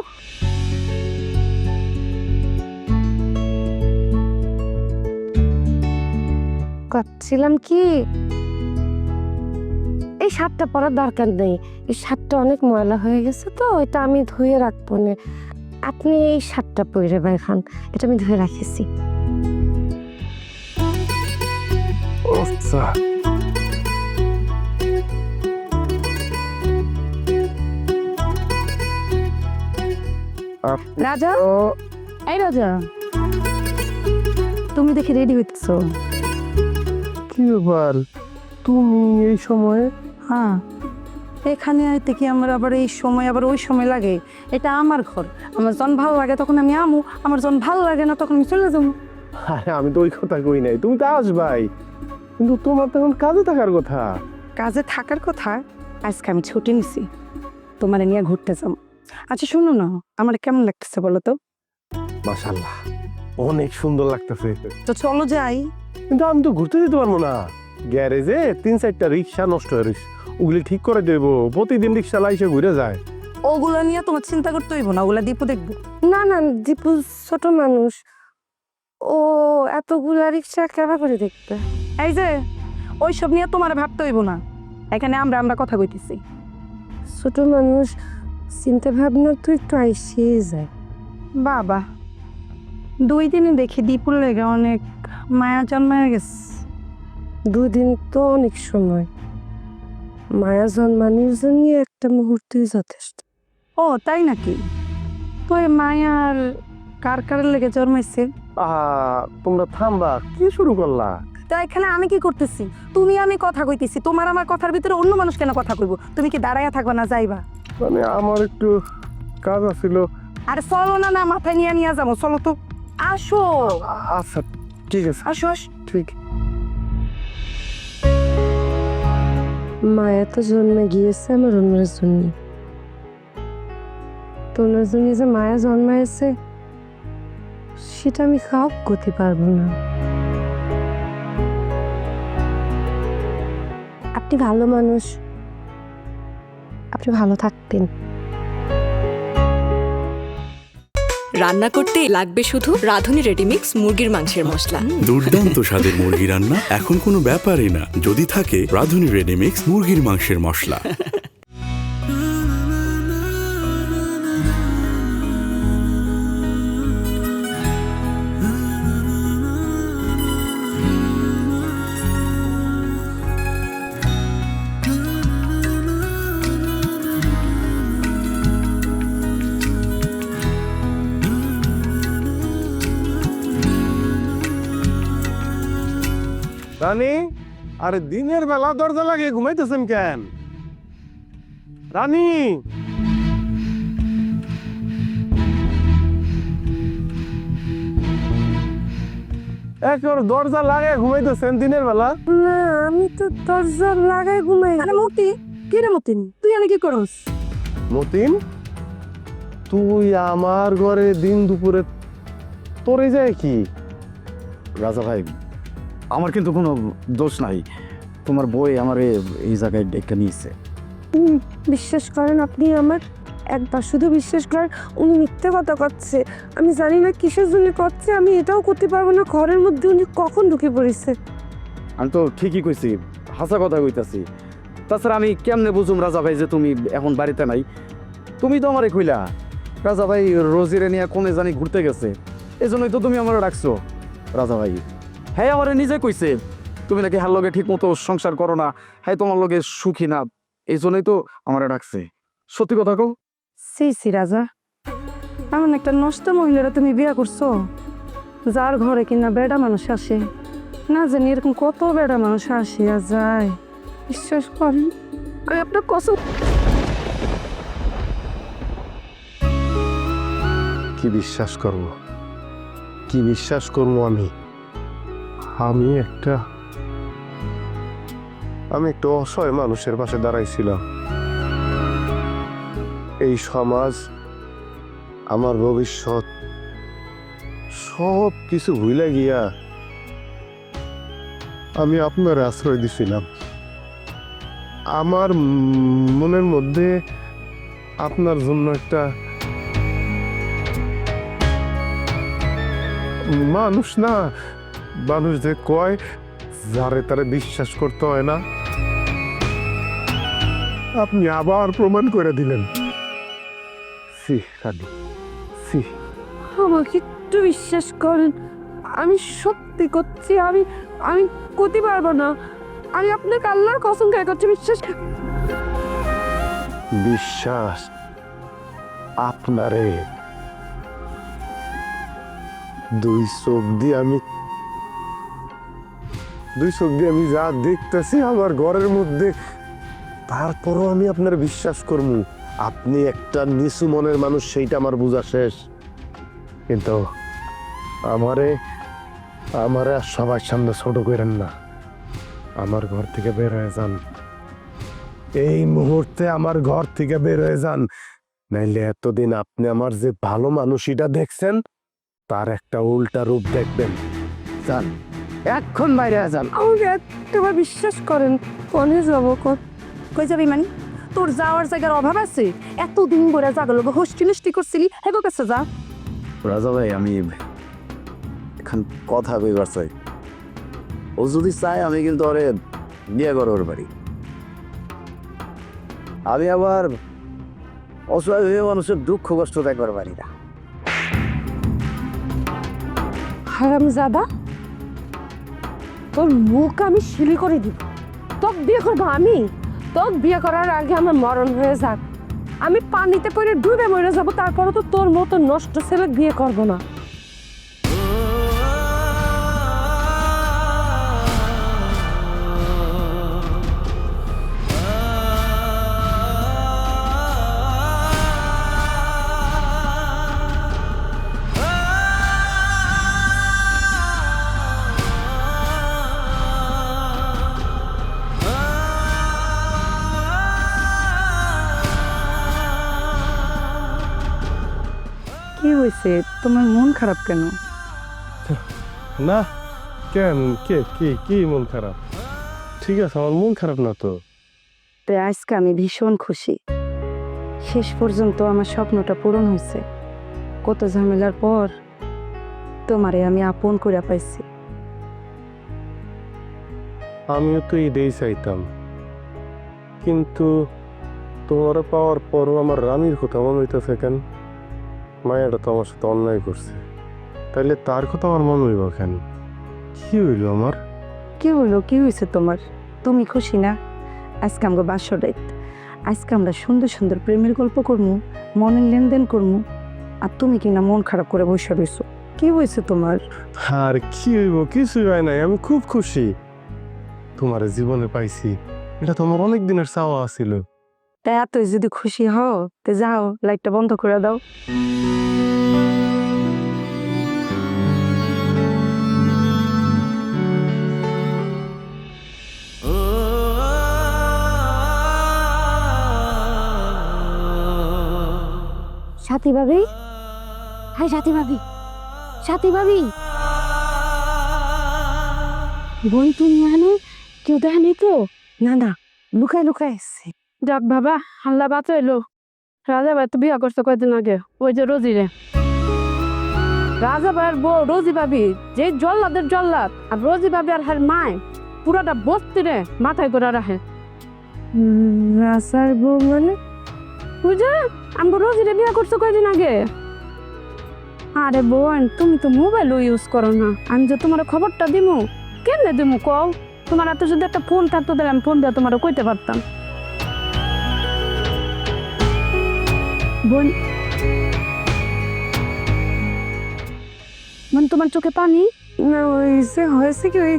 করছিলাম কি, এই শার্টটা পরার দরকার নেই, এই শার্টটা অনেক ময়লা হয়ে গেছে তো এটা আমি ধুয়ে রাখবো না। আপনি এই শার্টটা পরে বের খান, এটা আমি ধুয়ে রাখেছি। আচ্ছা রাজা, এই রাজা, তুমি দেখি রেডি হইতেছো। কি ব্যাপার তুমি এই সময়ে? হ্যাঁ, এখানে আইতে কি আমার আবার এই সময় আবার ওই সময় লাগে? এটা আমার ঘর, আমার যখন ভালো লাগে তখন আমি আমু, আমার যখন ভালো লাগে না তখন আমি চলে যাবো। আরে আমি তো ওই কথা কই নাই, তুমি তো আসবাই, কিন্তু তোমার তো এখন কাজে থাকার কথা। কাজে থাকার কথা, আজকে আমি ছুটি নিছি, তোমার নিয়ে ঘুরতে যাবো। আচ্ছা শোনো না, আমার কেমন লাগতেছে বলো তো? মাশাআল্লাহ অনেক সুন্দর লাগতেছে, তো চলো যাই। কিন্তু আমি তো ঘুরতে যেতে পারবো না, গ্যারেজে 3-4টা রিক্সা নষ্ট হয়ে রয়েছে, ওগুলি ঠিক করে দেবো। প্রতিদিন রিক্সা লাইসে ঘুরে যায়। ওগুলা নিয়ে তোমার চিন্তা করতে হইব না, ওগুলা দীপু দেখবো। না না, দীপু ছোট মানুষ, ও এতগুলা রিক্সা কেবা করে দেখবে। এই যে ওইসব নিয়ে তোমার ভাবতে হইব না, এখানে আমরা কথা কইতেছি। ছোট মানুষ, চিন্তা ভাবনা তো একটু আইসিয়ে যায়। বাবা 2 দিনে দেখি দীপুর লেগে অনেক মায়া জন্মায় গেছে। 2 দিন তো অনেক সময়, মায়া জন্মানোর জন্য একটা মুহূর্তই যথেষ্ট। ও তাই নাকি? তো এই মায়ার কার কার লেগে জন্মাইছে? তোমরা থামবা, কি শুরু করলা? তা এখানে আমি কি করতেছি? তুমি আমি কথা কইতেছি, তোমার আমার কথার ভিতরে অন্য মানুষ কেন কথা কইব? তুমি কি দাঁড়াইয়া থাকবা না যাইবা? মানে আমার একটু কাজ আছিল। আরে চলো না, না মাথায় নিয়ে নিয়ে যাবো, চলো তো, আসো। আচ্ছা ঠিক আছে, আসো আস। ঠিক। মায়া তো জন্মে গিয়েছে আমার অন্যের জন্য, তোমার জন্য যে মায়া জন্মাইছে সেটা আমি খাও করতে পারবো না। আপনি ভালো মানুষ, আপনি ভালো থাকতেন। রান্না করতে লাগবে শুধু রাঁধুনি রেডিমিক্স মুরগির মাংসের মশলা। দুর্দান্ত স্বাদের মুরগি রান্না এখন কোনো ব্যাপারই না যদি থাকে রাঁধুনি রেডিমিক্স মুরগির মাংসের মশলা। রানী, আরে দিনের বেলা দরজা লাগিয়ে ঘুমাইতেছেন কেন? রানী, একেবারে দরজা লাগিয়ে ঘুমাইতেছেন দিনের বেলা? না আমি তো দরজা লাগাই ঘুমাই। আরে মতি, কি রে মতিন, তুই এনে কি করস? মতিন, তুই আমার ঘরে দিন দুপুরে তোরে যায় কি? রাজা ভাই, আমার কিন্তু কোনো দোষ নাই। তোমার বই আমার এই জায়গায় ডেকে নিয়েছে। বিশ্বাস করেন আপনি আমার, একবার শুধু বিশ্বাস করেন। উনি মিথ্যে কথা করছে, আমি জানি না কিসের জন্য করছে, আমি এটাও করতে পারবো না। ঘরের মধ্যে উনি কখন ঢুকে পড়েছে। আমি তো ঠিকই কইছি, হাসা কথা কইতাছি। তাছাড়া আমি কেমনে বুঝুম রাজা ভাই যে তুমি এখন বাড়িতে নাই? তুমি তো আমারে কইলা রাজা ভাই রোজিরে নিয়ে কোনে জানি ঘুরতে গেছে, এই জন্যই তো তুমি আমার ডাকছো। রাজা ভাই হ্যাঁ আমারে নিজে কইছে তুমি নাকি হার লগে ঠিক মতো সংসার করো না, হ্যাঁ তোমার লগে সুখী না, এই জন্যই তো আমারে ডাকছে। সত্যি কথা কও। সি রাজা, এমন একটা নষ্ট মহিলারা তুমি বিয়ে করছো, যার ঘরে কিনা বেড়া মানুষ আসে না, জানি এরকম কত বেড়া মানুষ আসিয়া যায়। বিশ্বাস করেন আমি আপনার কসম। কি বিশ্বাস করব, কি বিশ্বাস করবো? আমি একটা অসহায় মানুষের পাশে দাঁড়াইছিলাম। এই সমাজ, আমার ভবিষ্যৎ সব কিছু ভুলে গিয়া আমি আপনার আশ্রয় দিছিলাম। আমার মনের মধ্যে আপনার জন্য একটা মানুষ না, মানুষ যে কয় যারে তারে বিশ্বাস করতে হয় না, আপনি আবার প্রমাণ করে দিলেন। সি রানী, সি। আমাকে একটু বিশ্বাস করেন, আমি সত্যি করছি, আমি করতে পারবো না। আমি আপনাকে আল্লাহর কসম খাই করছি, বিশ্বাস। বিশ্বাস আপনারে দুই চোখ দিয়ে আমি যা দেখতেছি আমার ঘরের মধ্যে, তারপরও আমি আপনার বিশ্বাস করবো। আপনি একটা নিচু মনের মানুষ, সেইটা আমার বোঝা শেষ। কিন্তু আমারে আর সবার সামনে ছোট করেন না। আমার ঘর থেকে বের হয়ে যান, এই মুহূর্তে আমার ঘর থেকে বের হয়ে যান, নাইলে এতদিন আপনি আমার যে ভালো মানুষটা দেখছেন তার একটা উল্টা রূপ দেখবেন। যান, এখন বাইরে যান। আমাকে একবার বিশ্বাস করেন। কোনে যাবো? কই যাবি মানে? তোর যাওয়ার জায়গার অভাব আছে? এতদিন করে জাগলো হোস্টিলিস্টি করছিলি, হেগো কাছে যা। রাজা ভাই আমি এখন কথা কইবার চাই। ও যদি চায় আমি কিন্তু ওরে বিয়ে করো ওর বাড়ি। আমি আবার অসহায় হয়ে মানুষের দুঃখ কষ্ট দেখবার পারি না। হারামজাদা, তোর মুখ আমি শিলি করে দিব। তোর বিয়ে করবো আমি? তোর বিয়ে করার আগে আমার মরণ হয়ে যাক, আমি পানিতে পড়ে ডুবে মরে যাবো, তারপরে তো তোর মতো নষ্ট ছেলে বিয়ে করবো না। কি হয়েছে, তোমার মন খারাপ কেন? না, কেন? কি মন খারাপ? ঠিক আছে, আমার মন খারাপ না তো। তাই আজকে আমি ভীষণ খুশি, শেষ পর্যন্ত আমার স্বপ্নটা পূরণ হয়েছে। কত ঝামেলার পর তোমারে আমি আপন করে পাইছি। আমিও তো এটাই চাইতাম, কিন্তু তোমার পাওয়ার পরও আমার রানীর কথা মনে হইতেছে কেন? মায়াটা তো আমার সাথে অন্যায় করছে, তাইলে তার কথা আমার মনে হইব কেন? কি হইল আমার? কি হলো, কি হয়েছে তোমার? তুমি খুশি না? আজকে আমরা বাসর রাত, আজকে আমরা সুন্দর সুন্দর প্রেমের গল্প করবো, মনের লেনদেন করবো, আর তুমি কিনা মন খারাপ করে বসে রয়েছো। কি হয়েছে তোমার? আর কি হইব? কিছুই হয় নাই, আমি খুব খুশি। তোমার জীবনে পাইছি, এটা তোমার অনেক দিনের চাওয়া ছিল। তা এতই যদি খুশি হও তে যাও, লাইটটা বন্ধ করে দাও। সাথী ভাবি, হাই সাথী ভাবি, সাথী ভাবি, বোন তুমি এখানে কেউ দেখেনি তো? না না, লুকায় লুকায় এসছে। যাক বাবা, আল্লাহ বাঁচাইলো। রাজা ভাই তো বিয়া করছে কয়দিন আগে, ওই যে রোজিরে। রাজা ভাইয়ের বউ রোজি ভাবি যে জল্লাদের জল্লাদ, আর রোজি ভাবি আর হার মায় পুরাটা বস্তি রে মাথায় করে রাখে। রাজার বউ মানে বুঝা আমি রোজিরে বিয়া করছো কয়দিন আগে। আরে বোন, তুমি তো মোবাইল ইউজ করো না, আমি যে তোমার খবরটা দিমু কেমনে দিমু কও? তোমার হাতে যদি একটা ফোন থাকতো তাহলে আমি ফোন দিয়ে তোমার কইতে পারতাম। বোন, বোন তোমার চোখে পানি? না ওই যে হয়েছে কি, ওই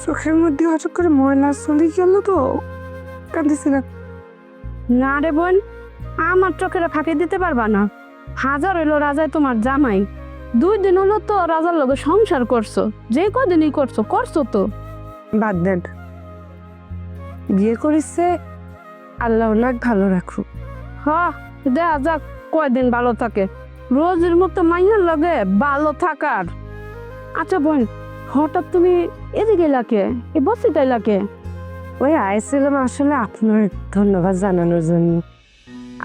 চোখের মধ্যে হঠাৎ করে ময়লা চলে গেল তো কাঁদিছিলাম। না রে বোন, আমার চোখের ফাঁকি দিতে পারবা না। হাজার হইলো রাজায় তোমার জামাই, 2 দিন হলো তো রাজার লগে সংসার করছো, যে কদিনই করছো করছো তো। বাদ দেন, বিয়ে করিছে আল্লাহ ওনাকে ভালো রাখো। হ্যাঁ দেখা যাক কয়দিন ভালো থাকে, রোজের মতো মাইয়ার লগে ভালো থাকার। আচ্ছা বোন, হঠাৎ তুমি এদিকে এলাকে এ বসিতে এলাকে? ওই আইছিলাম আসলে আপনার ধন্যবাদ জানানোর জন্য।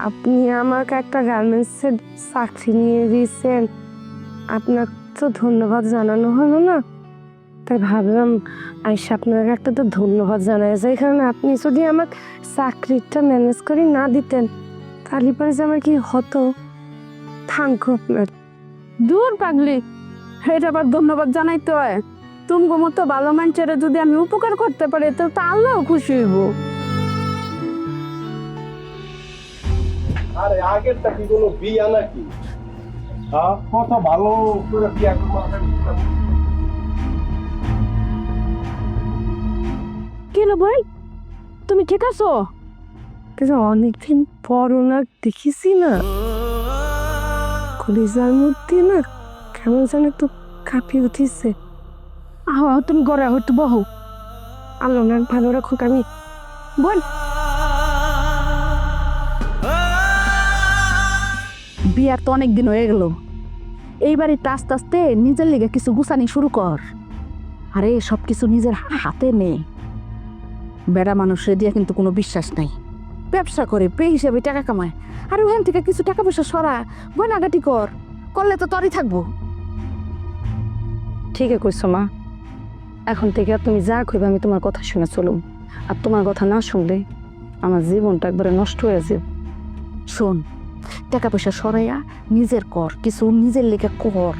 আপনি আমাকে একটা গার্মেন্টসের চাকরি নিয়ে দিয়েছেন, আপনার তো ধন্যবাদ জানানো হলো না, তাই ভাবলাম আইসা আপনাকে একটা তো ধন্যবাদ জানাই যায়। কারণ আপনি যদি আমাকে চাকরিটা ম্যানেজ করে না দিতেন তাহলে পরে যে আমার কি হতো। থ্যাংক ইউ আপনার। দূর পাগলি, এটা আবার ধন্যবাদ জানাইতে হয়? তুমি মতো ভালো মানুষের যদি আমি উপকার করতে পারি তো আল্লাহ খুশি হইব। আরে আগেরটা কি কোনো বিয়া নাকি? কত ভালো করে বিয়া করবো। কি লো ভাই, তুমি ঠিক আছো? কিন্তু অনেকদিন পর ওনার দেখিছি না, কলিজার মধ্যে না কেমন যেন একটু কাঁপিয়ে উঠিছে। আহ তুমি ঘরে হয়তো বহু, আল্লাহ ওনার ভালো রাখুক। আমি বোন, বিয়ার তো অনেক দিন হয়ে গেল, এইবারই আস্তে আস্তে নিজের লেগে কিছু গুছানি শুরু কর। আরে সব কিছু নিজের হাতে নে। বেড়া মানুষের দিয়ে কিন্তু কোনো বিশ্বাস নাই, ব্যবসা করে পে হিসেবে টাকা কামায়, আর ওখান থেকে কিছু টাকা পয়সা সরা গয়নাগাটি কর, করলে তো তরই থাকবো। ঠিক কইছো মা, এখন থেকে তুমি যা কইবে আমি তোমার কথা শুনে চলুম, আর তোমার কথা না শুনলে আমার জীবনটা একবারে নষ্ট হয়ে যাবে। শোন, টাকা পয়সা সরাইয়া নিজের কর, কিছু নিজের লেগে কর,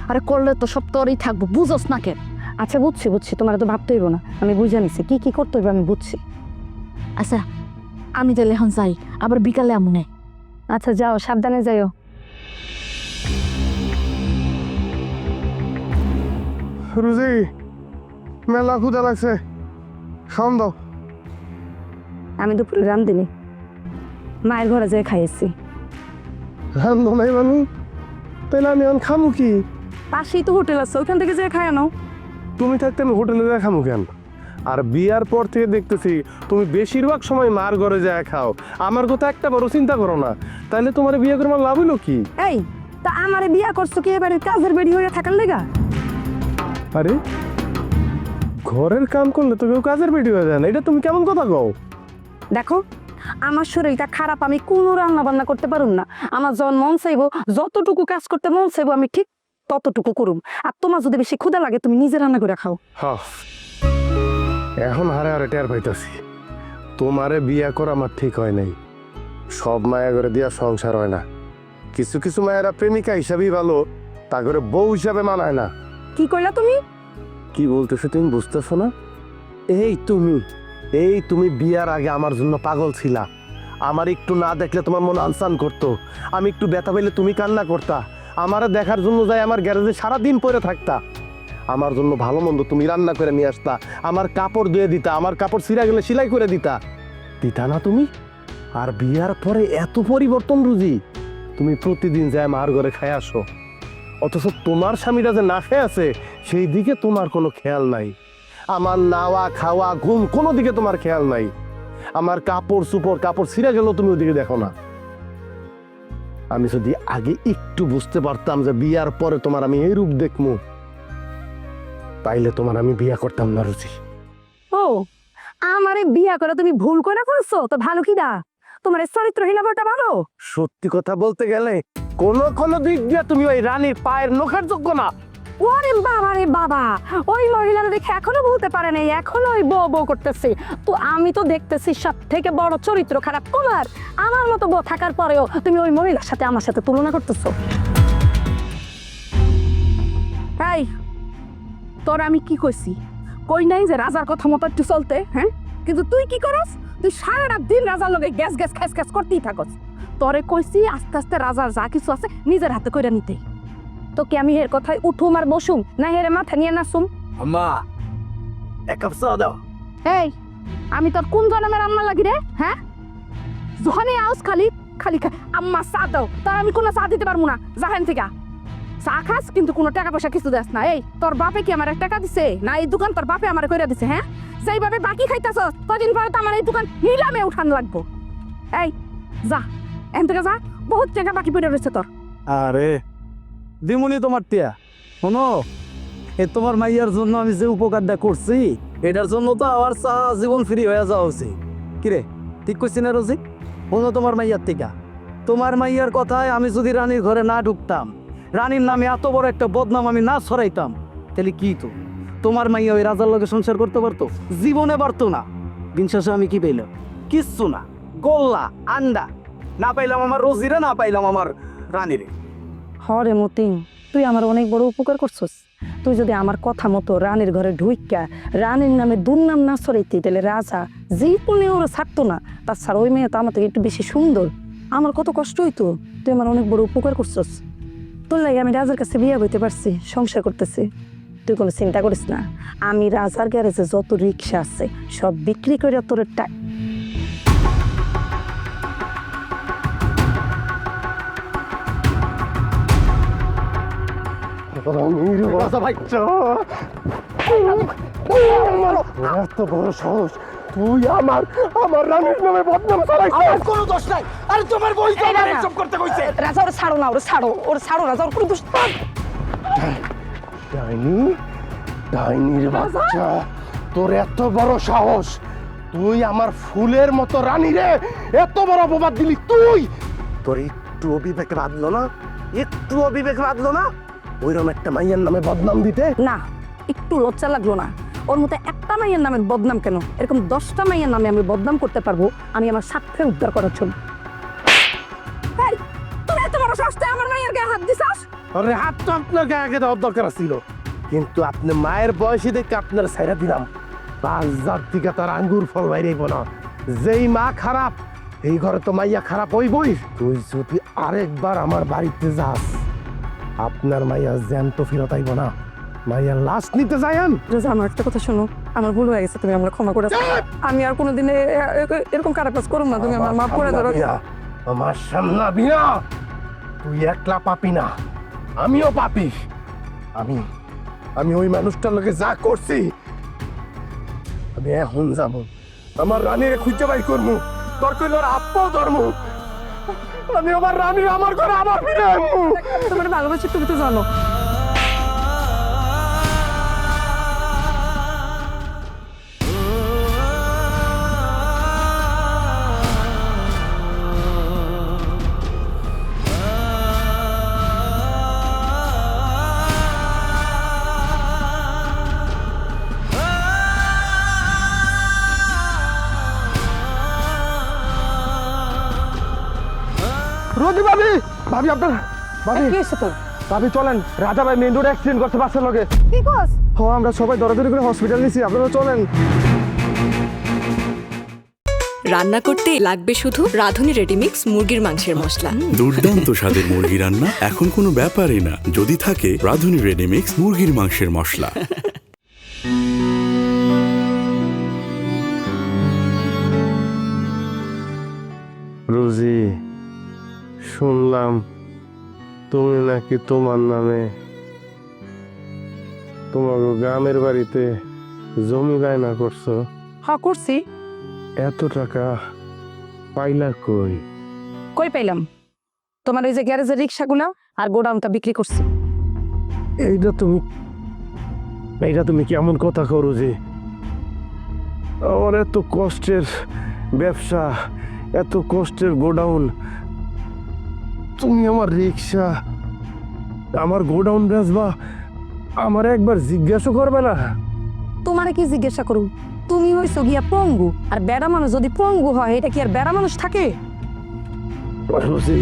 আরে করলে তো সব তরই থাকবো, বুঝোস না কেন? আচ্ছা বুঝছি বুঝছি, তোমার তো ভাবতে হইব না, আমি বুঝে নিছি কি কি করতে হইবে আমি বুঝছি। আচ্ছা আমি তাহলে এখন যাই, আবার বিকালে আমনে। আচ্ছা যাও, সাবধানে যাইও। রুজি, মেলা ক্ষুদা লাগছে, খাওন দাও। আমি দুপুরে রান্ধিনি, মায়ের ঘরে যেয়ে খাইয়েছি। রান্ধো নাই মানু, তাইলে আমি এখন খামু কি? পাশেই তো হোটেল আছে, ওইখান থেকে যেয়ে খায় নাও। তুমি থাকতে আমি হোটেলে যা খামু কেন? আর বিয়ার পর থেকে দেখতেছি তুমি বেশিরভাগ সময় মার ঘরে যায় খাও, আমার কথা একটা বড় চিন্তা করো না। তাইলে তোমার বিয়ে করে আমার লাভ হইলো কি? এই তা আমারে বিয়া করছো কি এবারে কাজের বেড়ি হয়ে থাকার লেগা? আরে ঘরের কাম করলে তো কেউ কাজের বেটি হয়ে যায় না, এটা তুমি কেমন কথা কও? দেখো আমার শরীরটা খারাপ, আমি কোনো রান্না বান্না করতে পারুম না। আমার যখন মন চাইবো, যতটুকু কাজ করতে মন চাইবো আমি ঠিক ততটুকু করুম। আর তোমার যদি বেশি ক্ষুধা লাগে তুমি নিজে রান্না করে খাও। হ্যাঁ, এখন হারে হারে টের পাইতাছি তোমারে বিয়া করা আমার ঠিক হয় নাই। সব মায়া করে দিয়া সংসার হয় না, কিছু কিছু মায়েরা প্রেমিকা হিসাবেই ভালো, তা করে বউ হিসাবে মানায় না। কি কইলা তুমি? কি বলতেছো তুমি বুঝতেছো না? এই তুমি বিয়ার আগে আমার জন্য পাগল ছিলা, আমার একটু না দেখলে তোমার মন আনসান করতো, আমি একটু ব্যথা পেলে তুমি কান্না করতা, আমারে দেখার জন্য যাই আমার গ্যারেজে সারাদিন পরে থাকতা। আমার জন্য ভালো মন্দ তুমি রান্না করে নিয়ে আসতা, আমার কাপড় ধুয়ে দিতা, আমার কাপড় ছিঁড়া গেলে সেলাই করে দিতা দিতা না তুমি? আর বিয়ার পরে এত পরিবর্তন রুজি, তুমি প্রতিদিন যায় মার ঘরে খায় আসো, অথচ তোমার স্বামীরা যে না খেয়ে আছে সেই দিকে তোমার কোনো খেয়াল নাই। আমার নাওয়া খাওয়া ঘুম কোনো দিকে তোমার খেয়াল নাই। আমার কাপড় কাপড় ছিঁড়ে গেলেও তুমি ওদিকে দেখো না। আমি যদি আগে একটু বুঝতে পারতাম যে বিয়ার পরে তোমার আমি এই রূপ দেখমু, তাইলে তোমার আমি বিয়া করতাম না রুচি। ও আমারে বিয়া করে তুমি ভুল করে করছো তো ভালো কি দা, তোমার এই চরিত্রহীন ব্যাপারটা ভালো। সত্যি কথা বলতে গেলে কোন কোন দিক দিয়ে তুমি ওই রানীর পায়ের নখের যোগ্য না। ওরে বাবা রে বাবা, ওই মহিলারা দেখে এখনো বলতে পারে নাই, এখনো ওই বউ বউ করতেছে। তো আমি তো দেখতেছি সব থেকে বড় চরিত্র খারাপ তোমার। আমার মতো বউ থাকার পরেও তুমি ওই মহিলার সাথে আমার সাথে তুলনা করতেছো। এই তোর আমি কি কইছি? কই নাই যে রাজার কথা মতো একটু চলতে, হ্যাঁ? কিন্তু তুই কি করস? তুই সারাটা দিন রাজার লগে গ্যাস গ্যাস খ্যাস খ্যাস করতেই থাকস। তোরে কইছি আস্তে আস্তে রাজার যা কিছু আছে নিজের হাতে কইরা নিতে। তো কি আমি এর কথায় উঠুম আর বসুম, না হেরে মাথা নিয়ে নাচুম? আম্মা এক কাপ চা দাও। এই আমি তোর কোন জন্মের আম্মা লাগি রে, হ্যাঁ? যখনই আউস খালি খালি আম্মা চা দাও, তার আমি কোনো চা দিতে পারবো না। যাহেন থেকে চা খাস কিন্তু কোনো টাকা পয়সা কিছু দেস না। এই তোর বাপে কি আমার টাকা দিছে না এই দোকান তোর বাপে আমার কইরা দিছে? হ্যাঁ, যেইভাবে বাকি খাইতাছ কদিন পরে তো আমার এই দোকান নিলামে উঠান লাগবো। এই যা এখান থেকে যা, বহুত টাকা বাকি পড়ে রয়েছে তোর। আরে দিমুনি তোমার টিয়া, শোনো, এ তোমার মাইয়ার জন্য আমি যে উপকারটা করছি এটার জন্য তো আমার জীবন ফ্রি হয়ে যাওয়া উচিত। কিরে ঠিক করছি না রোজি? শোনো, তোমার মাইয়ার টিকা, তোমার মাইয়ার কথায় আমি যদি রানীর ঘরে না ঢুকতাম, রানীর নামে এত বড় একটা বদনাম আমি না ছড়াইতাম, তাহলে কি তো তোমার মাইয়া ওই রাজার লগে সংসার করতে পারতো? জীবনে পারতো না। দিন শেষে আমি কি পেলাম? কিচ্ছু না, গোল্লা আন্ডা। না পাইলাম আমার রোজিরে, না পাইলাম আমার রানীরে। হরে মতিন, তুই আমার অনেক বড় উপকার করছস। তুই যদি আমার কথা মতো রানীর ঘরে ঢুইকা রানীর নামে দুর্নাম না ছড়াইতি, তাহলে রাজা জীবনে ওরা ছাড়তো না। তাছাড়া ওই মেয়ে তো আমার থেকে একটু বেশি সুন্দর, আমার কত কষ্ট হইতো। তুই আমার অনেক বড় উপকার করছস। তোর লাগে আমি রাজার কাছে বিয়ে হইতে পারছি, সংসার করতেছি। তুই কোনো চিন্তা করিস না, আমি রাজার গ্যারেজে যত রিক্সা আছে সব বিক্রি করে তোর এত বড় সাহস, তুই আমার আমার রানীর নামে বদনাম ছড়াইছিস। কোনো দোষ নাই। আরে তোমার বই তো আমার এসব করতে কইছে। রাজা ওরা ছাড়ো না, ওরা ছাড়ো, ওরা ছাড়ো, রাজা ওর কোনো দোষ নেই। ডাইনি, ডাইনির বাচ্চা, তোর এত বড় সাহস, তুই আমার ফুলের মতো রানী রে এত বড় অপবাদ দিলি তুই? তোর একটু অবিবেক বাঁধলো না? একটু অবিবেক বাঁধলো না ওইরকম একটা মাইয়ার নামে বদনাম দিতে? না, একটু লজ্জা লাগলো না? ওর মতো একটা মাইয়ের নামের বদনাম কেন, এরকম 10টা মাইয়ের নামে আমি বদনাম করতে পারবো, আমি আমার স্বার্থে উদ্ধার করার জন্য। এই, তোরা এত বড় সাহস, তুই আমার মাইয়ের গায়ে হাত দিছাস? আরে হাত তো আপনার গায়ে আগে দেওয়ার দরকার ছিল, কিন্তু আপনি মায়ের বয়সী দেখে আপনার ছাইরা দিলাম। 5,000 থেকে তার আঙ্গুর ফল বাইরেইব না। যেই মা খারাপ, এই ঘরে তো মাইয়া খারাপ হইবই। তুই যদি আরেকবার আমার বাড়িতে যাস, আপনার মাইয়া জ্যান্ত ফেরত আইব না, মাইয়ার লাশ নিতে যায়েন। রাজা, আমার একটা কথা শোনো, আমার ভুল হয়ে গেছে, তুমি আমার ক্ষমা করে দাও। আমি আর কোনোদিন এরকম খারাপ কাজ করব না, তুমি আমার মাফ করে দাও। আমার সামনে বিনা, তুই একলা পাপি না, আমিও পাপি। আমি ওই মানুষটার লোকে যা করছি, আমি এখন যাব আমার রানীরে খুঁজে বাই করবো, দরকার আপও ধরবো। আমি আমার রানী আমার ঘরে আবার ফিরে আনবো। তোমার ভালোবাসি, তুমি তো জানো। রোজি ভাবি, ভাবি আপনার ভাবি, কি হয়েছে তোর? ভাবি চলেন, রাজা ভাই মেইন রোডে অ্যাক্সিডেন্ট করছে বাসের লগে। কি কস? ও আমরা সবাই দৌড়াদৌড়ি করে হসপিটাল নিছি, আপনারা চলেন। রান্না করতে লাগবে শুধু রাঁধুনি রেডিমিক্স মুরগির মাংসের মশলা। দুর্দান্ত স্বাদের মুরগি রান্না এখন কোনো ব্যাপারই না যদি থাকে রাঁধুনি রেডিমিক্স মুরগির মাংসের মশলা। রোজি, শুনলাম তুমি নাকি তোমার নামে তোমার গ্রামের বাড়িতে জমি বায়না করছো। হ্যাঁ করছি। এত টাকা পাইলা কই? কই পাইলাম? তোমার ওই যে গ্যারেজের রিক্সাগুলো আর গোডাউনটা বিক্রি করছি। এইটা তুমি কেমন কথা করো যে? আমার এত কষ্টের ব্যবসা, এত কষ্টের গোডাউন, তুমি আমার রিক্সা, আমার গোডাউন বেচবা, আমার একবার জিজ্ঞাসা করবে না? তোমারে কি জিজ্ঞাসা করুন? তুমি হইছো গিয়া পঙ্গু, আর বেড়া মানুষ যদি পঙ্গু হয় এটা কি আর বেড়া মানুষ থাকে? রোজি,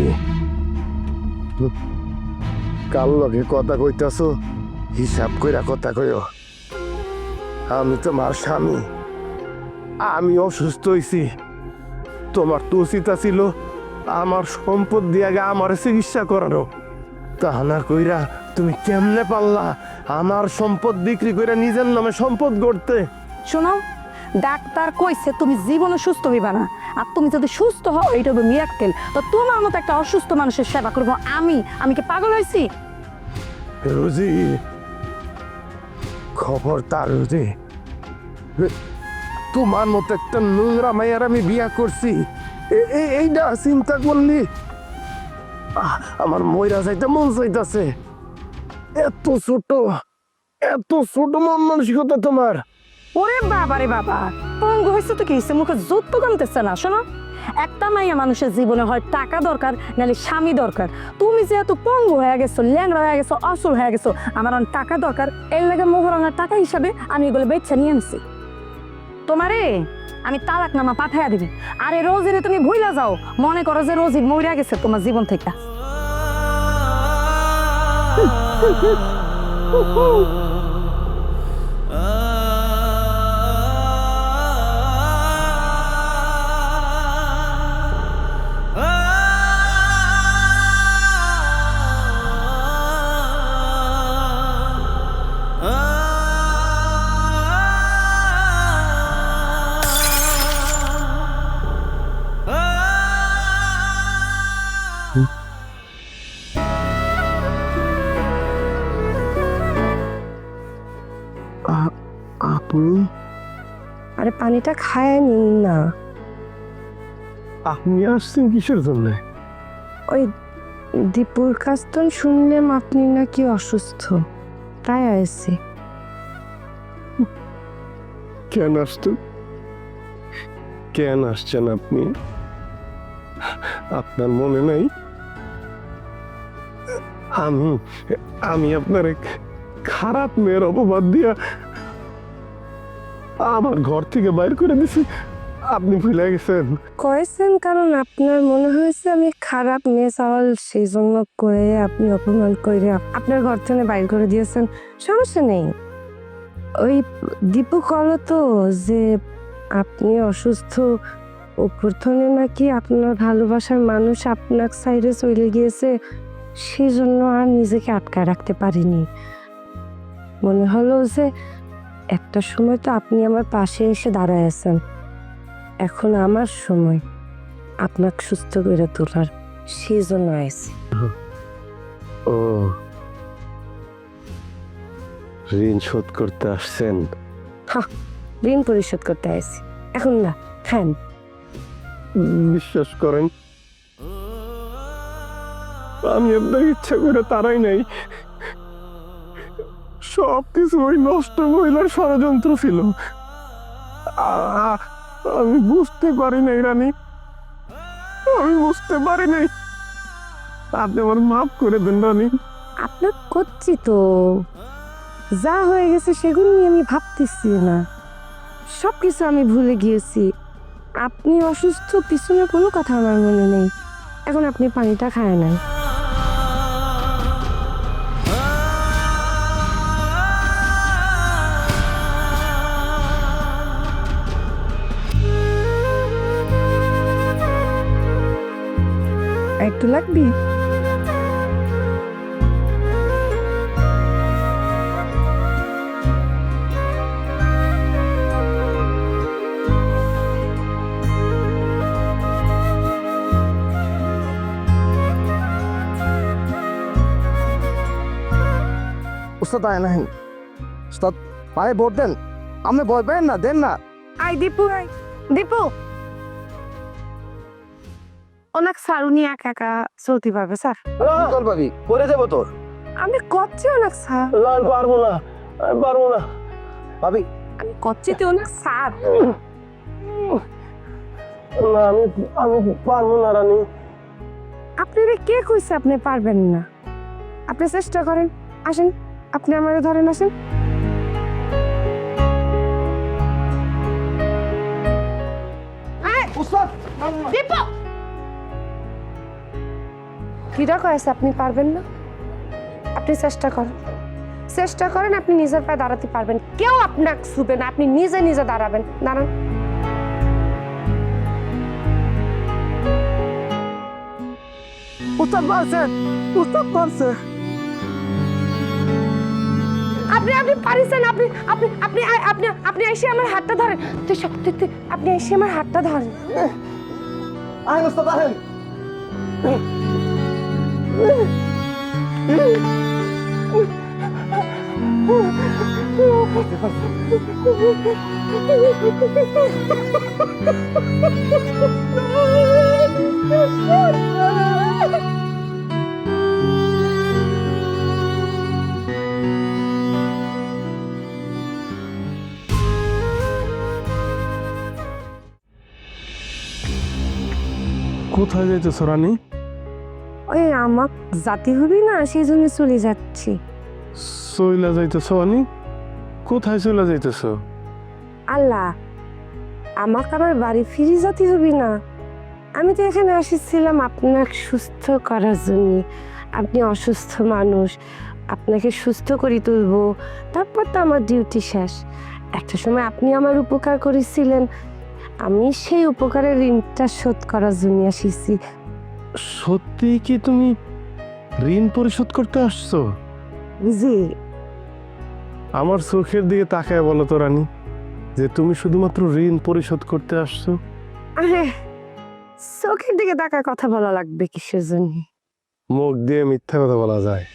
কাল লগে কথা কইতাছো, হিসাব কইরা কথা কইও। আমি তোমার স্বামী, আমি অসুস্থ হইছি। তোমার তো উচিত ছিল আমার সম্পদ দিয়ে আগে আমার চিকিৎসা করানো। তা না কইরা তুমি কেমনে পারলা আমার সম্পদ বিক্রি করে নিজের নামে সম্পদ গড়তে? শোনো, ডাক্তার কইছে তুমি জীবনে সুস্থ হইবা না, আর তুমি যদি সুস্থ হও এটা হবে মিরাক্কেল। তো তোমার মতো একটা অসুস্থ মানুষের সেবা করবো আমি কি পাগল হয়েছি? রোজি, খবর তার রোজি, তোমার মতো একটা নোংরা মায়ের আমি বিয়া করছি, এইটা চিন্তা করলি আমার ময়রা যাইতে মন চাইতাছে। এত ছোট মন মানসিকতা তোমার। ওরে বাবা রে বাবা, পঙ্গু হয়েছে তো কি হয়েছে, মুখে জুত কমতেছে না। শোনো, একটা মাইয়া মানুষের জীবনে হয় টাকা দরকার, নাহলে স্বামী দরকার। তুমি যেহেতু পঙ্গু হয়ে গেছো, ল্যাংড়া হয়ে গেছো, অসুর হয়ে গেছো, আমার টাকা দরকার। এর লাগে মোহরানার টাকা হিসাবে আমি এগুলো বেচা নিয়ে আনছি। তোমারে আমি তালাকনামা পাঠাইয়া দিবি। আরে রোজিরে তুমি ভুইলা যাও, মনে করো যে রোজি মরিয়া গেছে তোমার জীবন থেকে। আপনি আরে পানিটা খায় নিন না। আপনি আসছেন কিসের জন্য? ওই দীপুর কাছ তো শুনলাম আপনি নাকি অসুস্থ, তাই আসছি। কেন আসছেন? কেন আসছেন আপনি? আপনার মনে নাই আমি আপনার এক খারাপ মেয়ের অপবাদ দিয়া আমার ঘর থেকে বাইর করে দিছি, আপনি ভুলে গেছেন? কয়েছেন কারণ আপনার মনে হয়েছে আমি খারাপ মেয়ে চাওয়াল, সেই জন্য করে আপনি অপমান করে আপনার ঘর থেকে বাইর করে দিয়েছেন। সমস্যা নেই। ওই দীপু কল তো যে আপনি অসুস্থ, ও প্রথমে নাকি আপনার ভালোবাসার মানুষ আপনার সাইডে চলে গিয়েছে, সেই জন্য আর নিজেকে আটকায় রাখতে পারিনি। মনে হলো যে একটা সময় তো আপনি আমার পাশে এসে দাঁড়ায় আছেন, এখন আমার সময় আপনাকে সুস্থ করে তোলার, সেই জন্য আইছি। ও, ঋণ শোধ করতে আসছেন? ঋণ পরিশোধ করতে আইছি, এখন না খান। বিশ্বাস করেন, আমি আপনার ইচ্ছা করে তারাই নাই, সবকিছু ওই নষ্ট মহিলার ষড়যন্ত্র ছিল। আমি বুঝতে পারি নাই রানী, আমি বুঝতে পারি নাই। আপনি আমার মাফ করে দেন রানী। আপনার করছি তো, যা হয়ে গেছে সেগুলো নিয়ে আমি ভাবতেছি না, সবকিছু আমি ভুলে গিয়েছি। আপনি অসুস্থ পিছনে কোনো কথা আমার মনে নেই। এখন আপনি পানিটা খায় নেন। একটু লাগবি? উস্তাদ আয় না উস্তাদ পায়ে ভোট দেন, আপনি ভয় পেন না, দেন না। আই দীপু, আই দীপু, অনেক স্যার উনি একা একা চলতে পারবে স্যার। চল পাবি, পরে যাবো তোর। আমি করছি অনেক স্যার, পারবো না, আমি পারবো না। পাবি আমি করছি তো অনেক স্যার। না, আমি পারবো না রানী। আপনারা কে কইছে আপনি পারবেন না? আপনি চেষ্টা করেন, আসেন, আপনি আমাকে ধরেন, আসেন। দীপু কিরা কয়েছে আপনি পারবেন না? আপনি চেষ্টা করেন, চেষ্টা করেন, আপনি নিজের পায়ে দাঁড়াতে পারবেন। কেউ আপনাকে ছুবে না, আপনি নিজে নিজে দাঁড়াবেন। দাঁড়ান। উস্তাদ পারছে, উস্তাদ পারছে। আপনি আপনি পারিছেন, আপনি আপনি আপনি আপনি আপনি এসে আমার হাতটা ধরেন। আপনি এসে আমার হাতটা ধরেন। আয় উস্তাদ আহেন। কোথায় যাইতেছ রানী? ওই আমার জাতি হবি না, সেই জন্য চলে যাচ্ছি। চইলা যাইতেছ রানী? কোথায় চইলা যাইতেছ? আল্লাহ, আমাকে আমার বাড়ি ফিরে যেতে হবে না। আমি তো এখানে এসেছিলাম আপনাকে সুস্থ করার জন্য। আপনি অসুস্থ মানুষ, আপনাকে সুস্থ করে তুলবো, তারপর তো আমার ডিউটি শেষ। একটা সময় আপনি আমার উপকার করেছিলেন, আমি সেই উপকারের ঋণটা শোধ করার জন্য এসেছি। সত্যি কি তুমি ঋণ পরিশোধ করতে আসছো? জি। আমার চোখের দিকে তাকায় বলো তো রানী, যে তুমি শুধুমাত্র ঋণ পরিশোধ করতে আসছো? আরে চোখের দিকে তাকার কথা বলা লাগবে কিসের জন্য? মুখ দিয়ে মিথ্যা কথা বলা যায়,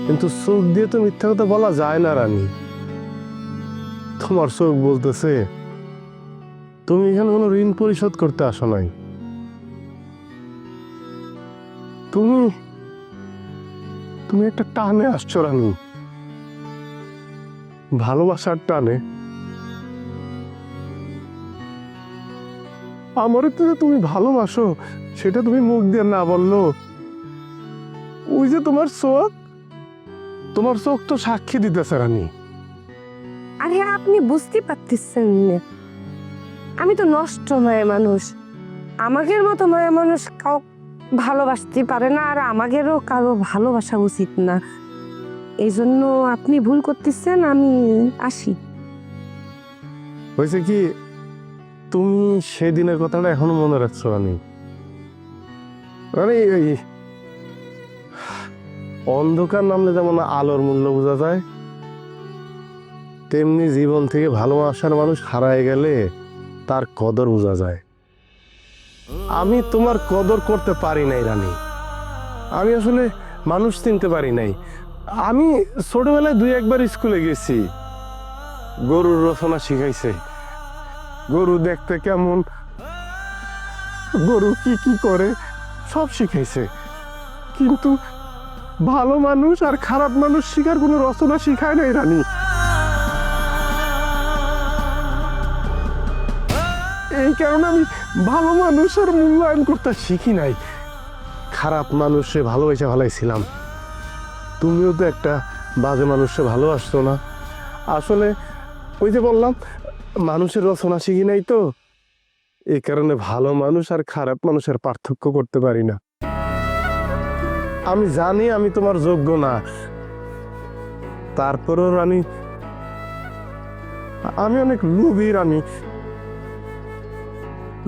কিন্তু চোখ দিয়ে তো মিথ্যা কথা বলা যায় না রানী। তোমার চোখ বলতেছে তুমি এখানে কোনো ঋণ পরিশোধ করতে আসো নাই। তুমি তুমি একটা টানে আসছো রানী, ভালোবাসার টানে। আমারও তো যে তুমি ভালোবাসো সেটা তুমি মুখ দিয়ে না বললো। ওই যে তোমার চোখ তো সাক্ষী দিতেছে রানী। আরে আপনি বুঝতে পারতেছেন না, আমি তো নষ্ট মায়া মানুষ। আমাদের মতো মায়া মানুষ কাউ ভালোবাসতে পারে না, আর আমাদেরও কারো ভালোবাসা উচিত না। এই জন্য আপনি ভুল করতেছেন, আমি আসি। হয়েছে কি, তুমি সেদিনের কথাটা এখনো মনে রাখছো রানী? রানী, ওই অন্ধকার নামলে যেমন আলোর মূল্য বোঝা যায়, তেমনি জীবন থেকে ভালোবাসার মানুষ হারায় গেলে তার কদর বোঝা যায়। আমি তোমার কদর করতে পারি নাই রানী। আমি আসলে মানুষ চিনতে পারি নাই। আমি ছোটবেলায় 2-1 বার স্কুলে গেছি, গরুর রচনা শিখাইছে, গরু দেখতে কেমন, গরু কি কি করে সব শিখাইছে, কিন্তু ভালো মানুষ আর খারাপ মানুষ শিখার কোনো রচনা শিখায় নাই রানী। এই কারণে আমি ভালো মানুষের মূল্যায়ন করতে শিখি নাই, খারাপ মানুষে ভালোবেসে ভালোইছিলাম। তুমিও তো একটা বাজে মানুষে ভালোবাসতো না। আসলে ওই যে বললাম, মানুষের রচনা শিখি নাই তো, এই কারণে ভালো মানুষ আর খারাপ মানুষের পার্থক্য করতে পারি না। আমি জানি আমি তোমার যোগ্য না, তারপরেও রানী আমি অনেক লোভী রানী।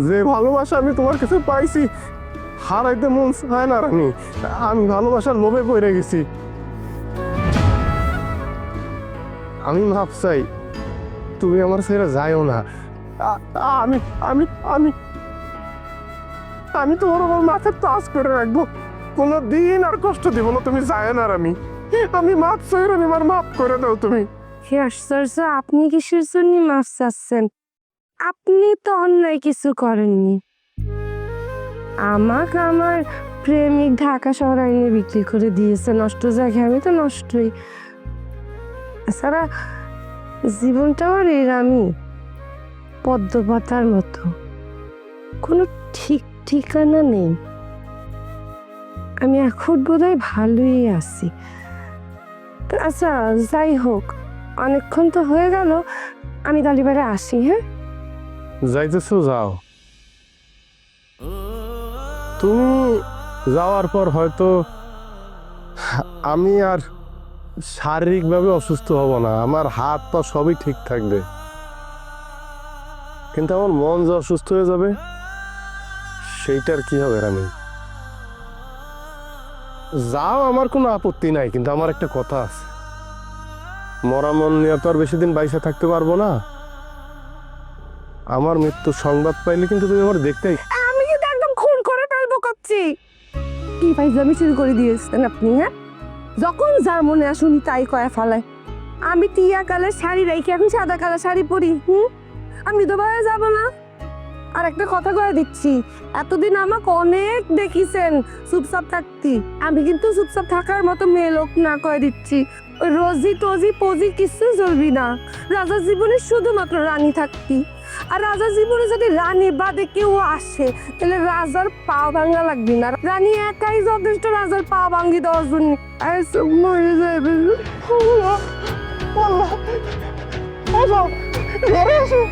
যে ভালোবাসা আমি তোমার কাছে পাইছি, হারাইতে মন চায় না রানী, আমি ভালোবাসার লোভে পড়ে গেছি। আমি মাপ চাই, তুমি আমার ছেড়ে যাইও না। আমি আমি আমি আমি তোমার আমার মাথায় টাচ করে রাখবো, কোনো দিন আর কষ্ট দিব না, তুমি যায় না রানী। আমি মাপ চাই রানী, আমার মাফ করে দাও তুমি। হে আশ্চর্য, আপনি কিসের জন্য মাফ চাচ্ছেন? আপনি তো অন্যায় কিছু করেননি। আমাকে আমার প্রেমিক ঢাকা শহর আইনে বিক্রি করে দিয়েছে, নষ্ট জায়গায়, আমি তো নষ্টই। এছাড়া জীবনটা আমার এরামি পদ্মপাতার মতো, কোনো ঠিক ঠিকানা নেই। আমি এখন বোধহয় ভালোই আছি। আচ্ছা যাই হোক, অনেকক্ষণ তো হয়ে গেল, আমি তালিবারে আসি। হ্যাঁ, যাইতেছো যাও। তুমি যাওয়ার পর হয়তো আমি আর শারীরিকভাবে অসুস্থ হব না, আমার হাত পা সবই ঠিক থাকবে, কিন্তু আমার মন যে অসুস্থ হয়ে যাবে সেইটার কি হবে রানী? যাও, আমার কোনো আপত্তি নাই, কিন্তু আমার একটা কথা আছে, মরা মন নিয়ে তো আর বেশি দিন বাইসে থাকতে পারবো না। আমার মৃত্যুর সংবাদ পাইলে কিন্তু তুমি আমার দেখতে। আমি কিন্তু একদম খুন করে ফেলবো করছি। কি ফাইজলামি শুরু করে দিয়েছেন আপনি? হ্যাঁ, যখন যার মনে আসুন তাই কয়া ফেলায়। আমি টিয়া কালার শাড়ি রেখে এখন সাদা কালার শাড়ি পরি। আমি তো বাইরে যাব না। আর একটা কথা কয়ে দিচ্ছি, এতদিন আমাকে অনেক দেখিছেন চুপচাপ থাকতি, আমি কিন্তু চুপচাপ থাকার মতো মেয়ে লোক না, কয়ে দিচ্ছি। ওই রোজি টজি পজি কিছু চলবি না। রাজার জীবনে শুধুমাত্র রানী থাকতি, আর রাজার জীবনে যদি রানী বাদে কেউ আসে তাহলে রাজার পা ভাঙা লাগবে না, রানী একাই যথেষ্ট রাজার পা ভাঙ্গি দেওয়ার জন্য। মরে যাবে। আল্লাহ, আল্লাহ, ঘরে আসো।